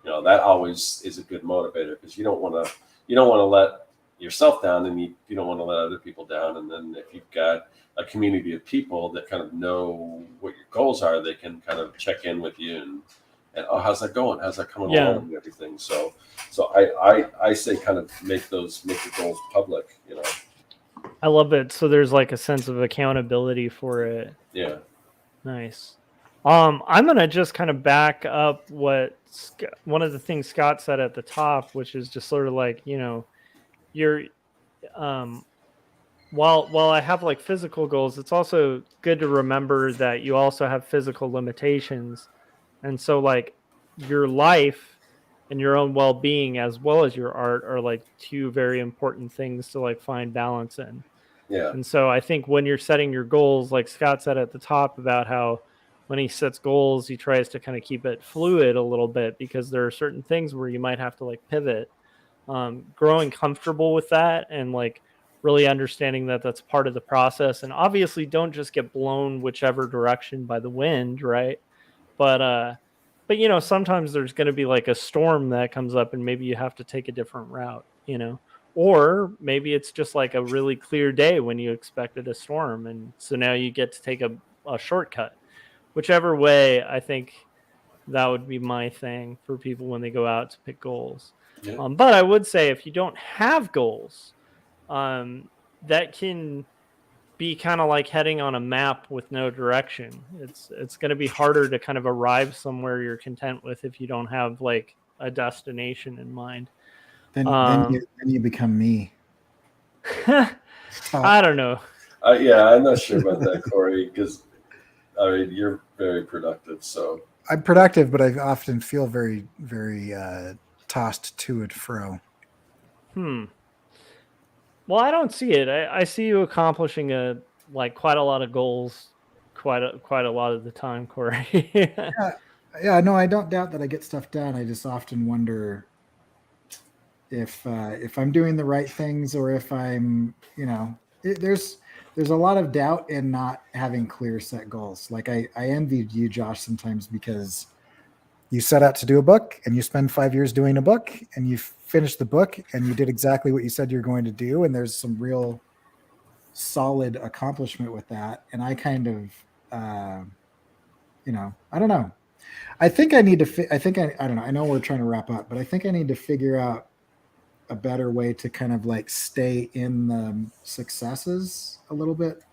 That always is a good motivator, because you don't want to let yourself down, and you don't want to let other people down. And then if you've got a community of people that kind of know what your goals are, they can kind of check in with you and oh, how's that going? How's that coming along and everything? So I say kind of make your goals public, I love it. So there's like a sense of accountability for it. Yeah. Nice. I'm going to just kind of back up what one of the things Scott said at the top, which is just sort of like, you're, while I have like physical goals, it's also good to remember that you also have physical limitations. And so like your life and your own well-being as well as your art are like two very important things to like find balance in. Yeah. And so I think when you're setting your goals, like Scott said at the top about how when he sets goals, he tries to kind of keep it fluid a little bit, because there are certain things where you might have to like pivot. Growing comfortable with that and like really understanding that that's part of the process. And obviously don't just get blown whichever direction by the wind, right? But sometimes there's going to be like a storm that comes up and maybe you have to take a different route, or maybe it's just like a really clear day when you expected a storm. And so now you get to take a shortcut. Whichever way, I think that would be my thing for people when they go out to pick goals. Yeah. But I would say if you don't have goals, that can be kind of like heading on a map with no direction. It's going to be harder to kind of arrive somewhere you're content with if you don't have like a destination in mind. Then you become me. I don't know. Yeah, I'm not sure about that, Cory, because I mean you're very productive. So I'm productive, but I often feel very, very tossed to and fro. Well, I don't see it. I see you accomplishing a like quite a lot of goals, quite a lot of the time, Corey. Yeah, no, I don't doubt that I get stuff done. I just often wonder if I'm doing the right things, or if I'm, there's a lot of doubt in not having clear set goals. Like I envied you, Josh, sometimes, because you set out to do a book and you spend 5 years doing a book and you finish the book and you did exactly what you said you're going to do. And there's some real solid accomplishment with that. And I kind of, I don't know. I think I need to, I don't know. I know we're trying to wrap up, but I think I need to figure out a better way to kind of like stay in the successes a little bit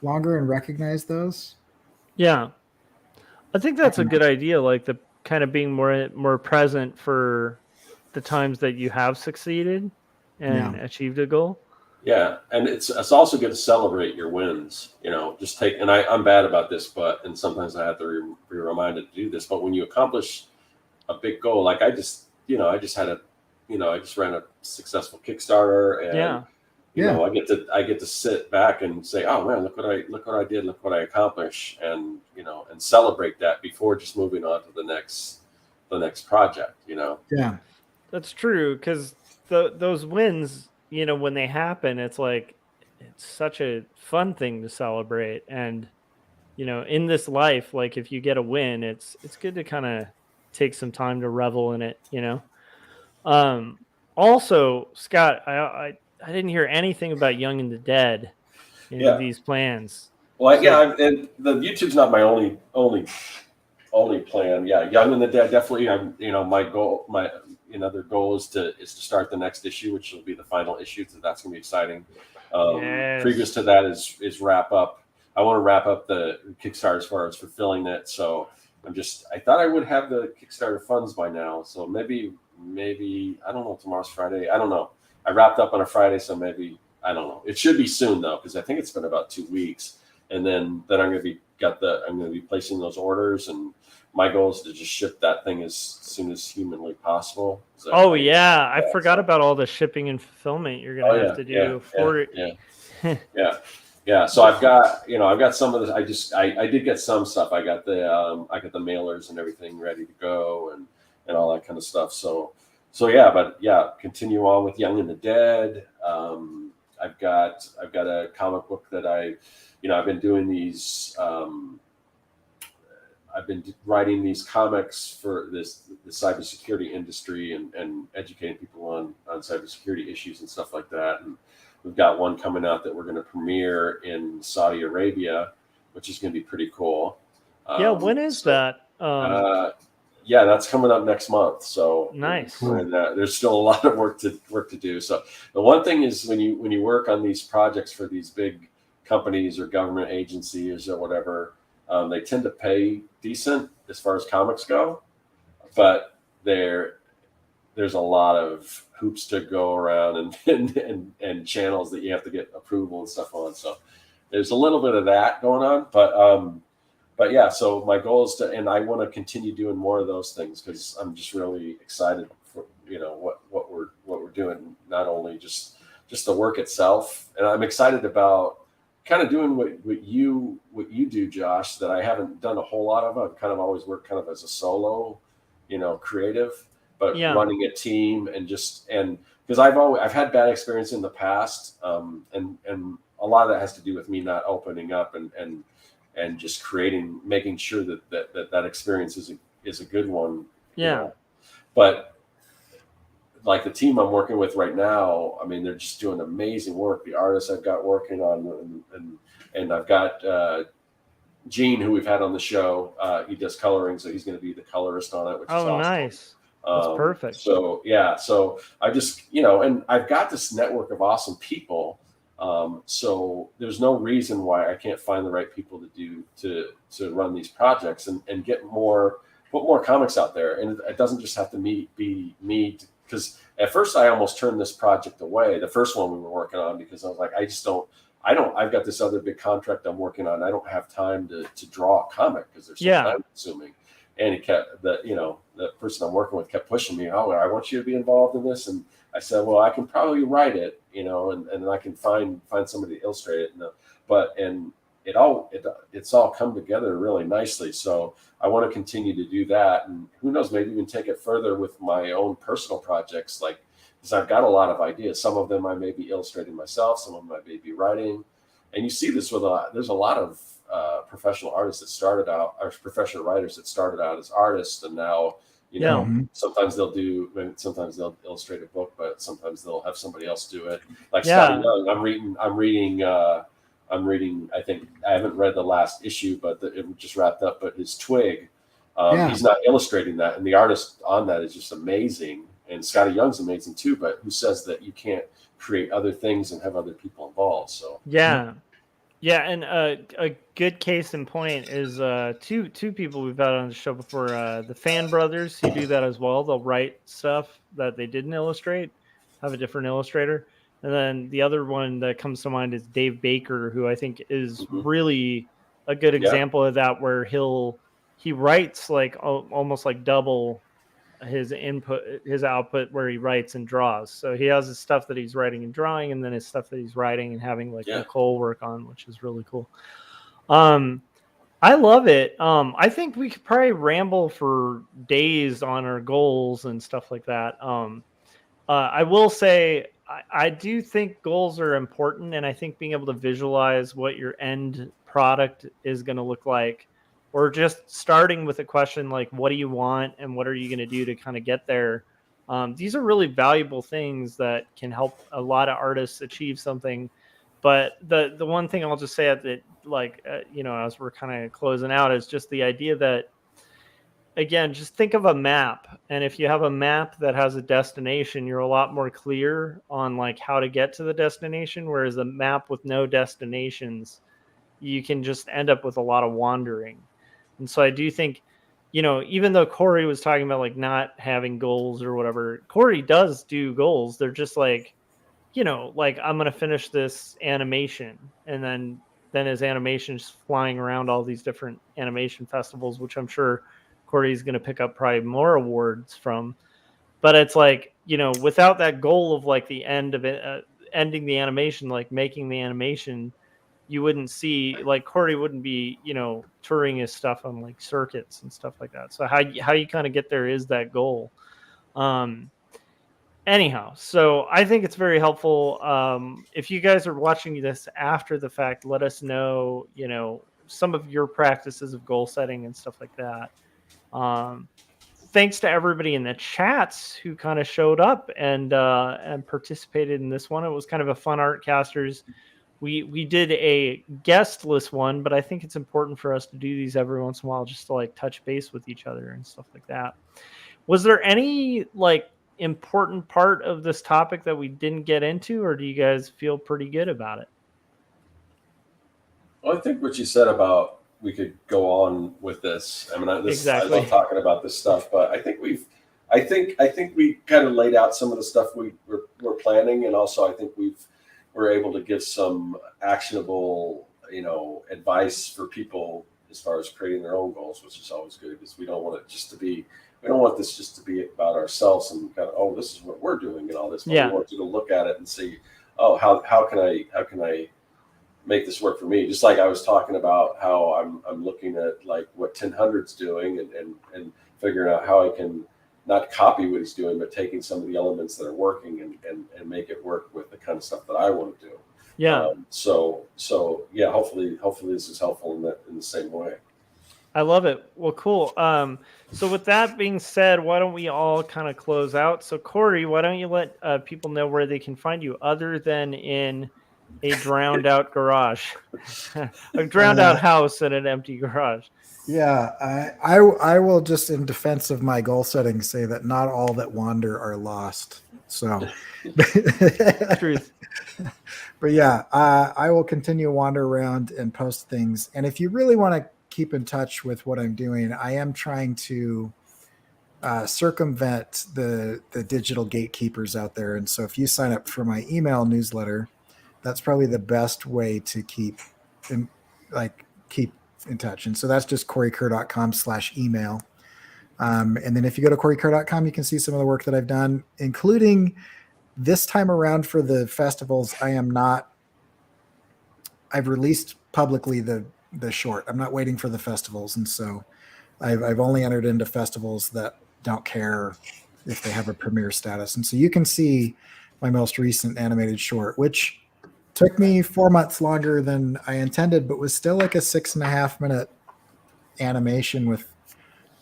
longer and recognize those. Yeah, I think that's a good idea. Like the kind of being more present for the times that you have succeeded and achieved a goal. Yeah, and it's also good to celebrate your wins. Just take, and I'm bad about this, and sometimes I have to be reminded to do this. But when you accomplish a big goal, like I just ran a successful Kickstarter, and I get to sit back and say, oh man, look what I did, look what I accomplished, and and celebrate that before just moving on to the next project. Yeah, that's true, because those wins, when they happen, it's like it's such a fun thing to celebrate. And in this life, like if you get a win, it's good to kind of take some time to revel in it. Also, Scott, I didn't hear anything about Young and the Dead in these plans. Well, and the YouTube's not my only plan. Yeah, Young and the Dead definitely. My goal, their goal is to start the next issue, which will be the final issue. So that's going to be exciting. Yes. Previous to that is wrap up. I want to wrap up the Kickstarter as far as fulfilling it. So I thought I would have the Kickstarter funds by now. So maybe I don't know. Tomorrow's Friday. I don't know. I wrapped up on a Friday, so maybe I don't know. It should be soon though, because I think it's been about 2 weeks, and then I'm going to be placing those orders, and my goal is to just ship that thing as soon as humanly possible. So I forgot about all the shipping and fulfillment you're going to have to do for it. Yeah. So I've got some of this. I did get some stuff. I got the mailers and everything ready to go, and all that kind of stuff. So continue on with Young and the Dead. I've got a comic book that I've been doing these. I've been writing these comics for the cybersecurity industry and educating people on cybersecurity issues and stuff like that. And we've got one coming out that we're going to premiere in Saudi Arabia, which is going to be pretty cool. When is that? That's coming up next month. So nice. And there's still a lot of work to do. So the one thing is when you work on these projects for these big companies or government agencies or whatever, they tend to pay decent as far as comics go, but there's a lot of hoops to go around and channels that you have to get approval and stuff on. So there's a little bit of that going on, but yeah. So my goal is and I want to continue doing more of those things, because I'm just really excited for what we're doing. Not only just the work itself, and I'm excited about kind of doing what you do, Josh, that I haven't done a whole lot of. I've kind of always worked kind of as a solo, creative, but running a team and because I've had bad experience in the past, and a lot of that has to do with me not opening up and just making sure that experience is a good one. But like the team I'm working with right now, I mean, they're just doing amazing work. The artists I've got working on, and I've got Gene, who we've had on the show. He does coloring, so he's going to be the colorist on it, which is awesome. Nice. That's perfect. So I just, and I've got this network of awesome people. So there's no reason why I can't find the right people to run these projects and put more comics out there. And it doesn't just have to be me. Because at first I almost turned this project away, the first one we were working on, because I was like, I've got this other big contract I'm working on. I don't have time to draw a comic because they're so time consuming. And he kept the the person I'm working with kept pushing me. Oh, I want you to be involved in this. And I said, well, I can probably write it, and then I can find somebody to illustrate it. And it's all come together really nicely. So I want to continue to do that. And who knows, maybe even take it further with my own personal projects, because I've got a lot of ideas. Some of them I may be illustrating myself, some of them I may be writing. And you see this there's a lot of professional artists that started out, or professional writers that started out as artists, and now, sometimes they'll illustrate a book, but sometimes they'll have somebody else do it. Like Scotty Young, I'm reading. I think I haven't read the last issue, but it just wrapped up. But his Twig, he's not illustrating that, and the artist on that is just amazing. And Scotty Young's amazing too. But who says that you can't create other things and have other people involved? So and a good case in point is two people we've had on the show before. The Fan Brothers, who do that as well. They'll write stuff that they didn't illustrate, have a different illustrator. And then the other one that comes to mind is Dave Baker, who I think is really a good example of that, where he writes like almost like double his output, where he writes and draws. So he has his stuff that he's writing and drawing, and then his stuff that he's writing and having Nicole work on, which is really cool. I love it. I think we could probably ramble for days on our goals and stuff like that. I will say, I do think goals are important, and I think being able to visualize what your end product is going to look like, or just starting with a question like, what do you want and what are you going to do to kind of get there? These are really valuable things that can help a lot of artists achieve something. But the one thing I'll just say that, as we're kind of closing out, is just the idea that, again, just think of a map. And if you have a map that has a destination, you're a lot more clear on like how to get to the destination. Whereas a map with no destinations, you can just end up with a lot of wandering. And so I do think, even though Cory was talking about like not having goals or whatever, Cory does do goals. They're just like, like I'm going to finish this animation, and then his animation's flying around all these different animation festivals, which I'm sure Cory's going to pick up probably more awards from. But it's like, without that goal of like the end of it, ending the animation, like making the animation, you wouldn't see, like Cory wouldn't be, touring his stuff on like circuits and stuff like that. So how you kind of get there is that goal. Anyhow, so I think it's very helpful. If you guys are watching this after the fact, let us know, some of your practices of goal setting and stuff like that. Thanks to everybody in the chats who kind of showed up and participated in this one. It was kind of a fun Artcasters. We did a guestless one, but I think it's important for us to do these every once in a while, just to like touch base with each other and stuff like that. Was there any like important part of this topic that we didn't get into, or do you guys feel pretty good about it? Well, I think what you said about we could go on with this. I mean, I love talking about this stuff, but I think we kind of laid out some of the stuff we're planning, and also I think we're able to give some actionable, advice for people as far as creating their own goals, which is always good, because we don't want this just to be about ourselves and kind of, oh, this is what we're doing and all this. But we want you to look at it and see, oh, how can I make this work for me? Just like I was talking about how I'm looking at like what 1000's doing and figuring out how I can not copy what he's doing, but taking some of the elements that are working and make it work with the kind of stuff that I want to do. Yeah. So hopefully this is helpful in the same way. I love it. Well, cool. So with that being said, why don't we all kind of close out? So Cory, why don't you let people know where they can find you other than in a drowned out garage, a drowned out house and an empty garage? Yeah, I will just, in defense of my goal setting, say that not all that wander are lost. So, truth. But yeah, I will continue to wander around and post things. And if you really want to keep in touch with what I'm doing, I am trying to circumvent the digital gatekeepers out there. And so if you sign up for my email newsletter, that's probably the best way to keep in touch. And so that's just corykerr.com/email. And then if you go to CoryCar.com, you can see some of the work that I've done, including this time around for the festivals. I've released publicly the short. I'm not waiting for the festivals. And so I've only entered into festivals that don't care if they have a premiere status. And so you can see my most recent animated short, which took me 4 months longer than I intended, but was still like a 6.5 minute animation with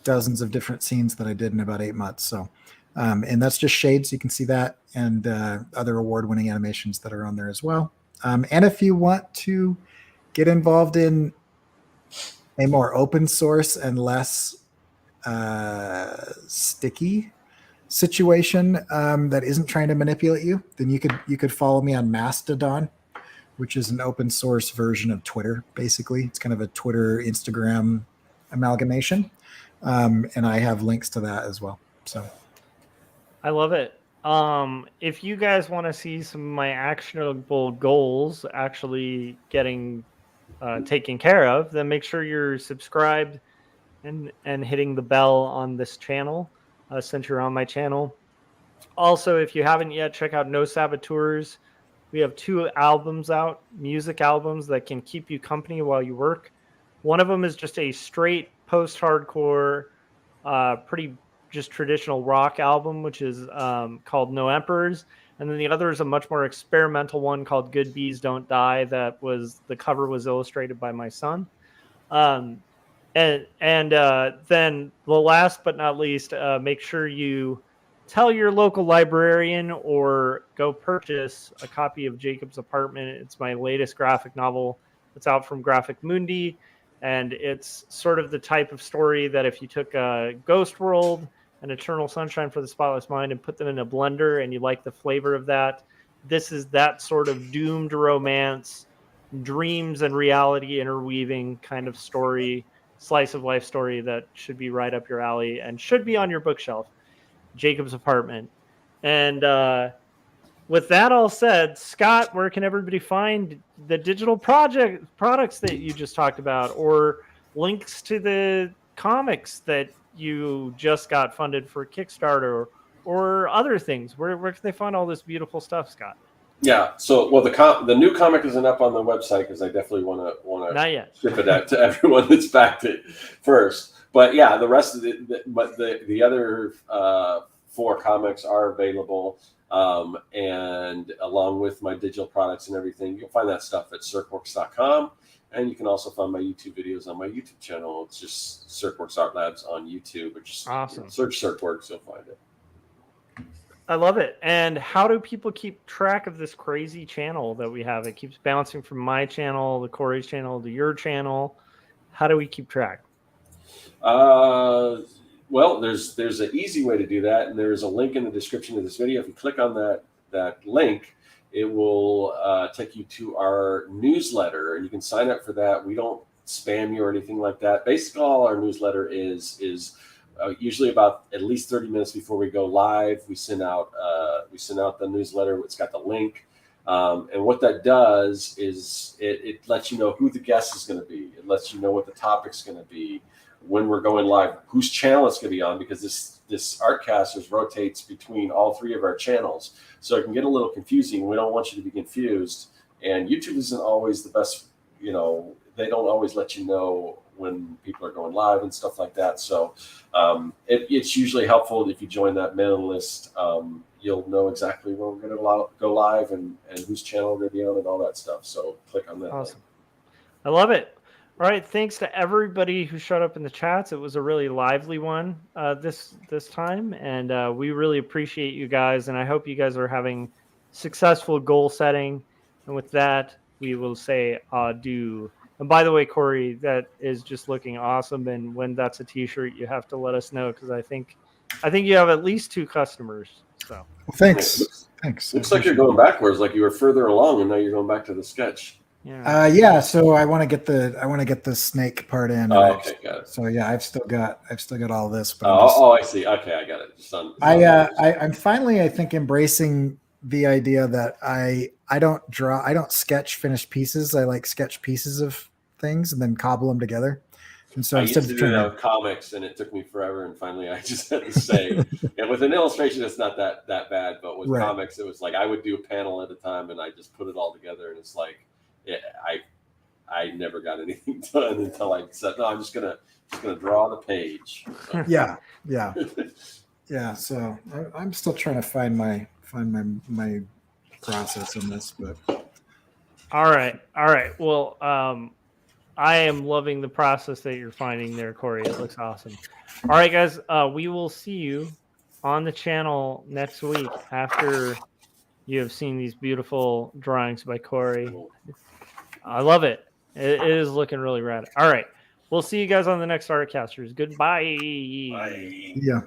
dozens of different scenes that I did in about 8 months. So, and that's just Shades. You can see that, and other award-winning animations that are on there as well. And if you want to get involved in a more open source and less sticky situation that isn't trying to manipulate you, then you could follow me on Mastodon, which is an open source version of Twitter. Basically, it's kind of a Twitter Instagram amalgamation, and I have links to that as well. So I love it. If you guys want to see some of my actionable goals actually getting taken care of, then make sure you're subscribed and hitting the bell on this channel since you're on my channel. Also, if you haven't yet, check out No Saboteurs. We have 2 albums out, music albums that can keep you company while you work. One of them is just a straight post-hardcore, pretty just traditional rock album, which is called No Emperors. And then the other is a much more experimental one called Good Bees Don't Die. The cover was illustrated by my son. And then the last but not least, make sure you tell your local librarian or go purchase a copy of Jacob's Apartment. It's my latest graphic novel. It's out from Graphic Mundi, and it's sort of the type of story that if you took Ghost World and Eternal Sunshine for the Spotless Mind and put them in a blender and you like the flavor of that, this is that sort of doomed romance, dreams and reality interweaving kind of story, slice of life story that should be right up your alley and should be on your bookshelf. Jacob's Apartment. And with that all said, Scott, where can everybody find the digital products that you just talked about, or links to the comics that you just got funded for Kickstarter, or other things? Where can they find all this beautiful stuff, Scott? Yeah. So, well, the new comic isn't up on the website because I definitely want to Not yet. ship it out to everyone that's backed it first. But yeah, the rest of the other 4 comics are available, and along with my digital products and everything, you'll find that stuff at circworks.com. And you can also find my YouTube videos on my YouTube channel. It's just Circworks Art Labs on YouTube, or just awesome. Search Circworks, you'll find it. I love it. And how do people keep track of this crazy channel that we have? It keeps bouncing from my channel, the Cory's channel, to your channel. How do we keep track? Well, there's an easy way to do that, and there's a link in the description of this video. If you click on that link, it will take you to our newsletter, and you can sign up for that. We don't spam you or anything like that. Basically, all our newsletter is usually about at least 30 minutes before we go live. We send out the newsletter. It's got the link, and what that does is it lets you know who the guest is going to be. It lets you know what the topic's going to be, when we're going live, whose channel it's going to be on, because this Artcasters rotates between all 3 of our channels, so it can get a little confusing. We don't want you to be confused, and YouTube isn't always the best. They don't always let you know when people are going live and stuff like that. So it's usually helpful if you join that mailing list. You'll know exactly when we're going to go live and whose channel we're going to be on and all that stuff. So click on that. Awesome. I love it. All right, thanks to everybody who showed up in the chats. It was a really lively one this time, and we really appreciate you guys, and I hope you guys are having successful goal setting. And with that, we will say adieu. And by the way, Cory, that is just looking awesome, and when that's a t-shirt, you have to let us know, because I think you have at least 2 customers. So well, thanks. Looks like you're going backwards, like you were further along, and now you're going back to the sketch. Yeah. So I want to get the snake part in. Oh, okay, got it. So yeah, I've still got all this. But I see. Okay, I got it. I'm finally, I think, embracing the idea that I don't sketch finished pieces. I like sketch pieces of things and then cobble them together. And so I used instead to of do that trying with comics, and it took me forever. And finally, I just had to say, and with an illustration, it's not that bad. But with Right. comics, it was like I would do a panel at a time, and I just put it all together. And it's like, I never got anything done until I said, no, I'm just gonna draw the page. So. yeah. So I'm still trying to find my process in this, but All right. Well, I am loving the process that you're finding there, Cory. It looks awesome. All right, guys. We will see you on the channel next week after you have seen these beautiful drawings by Cory. I love it. It is looking really rad. All right. We'll see you guys on the next Artcasters. Goodbye. Bye. yeah.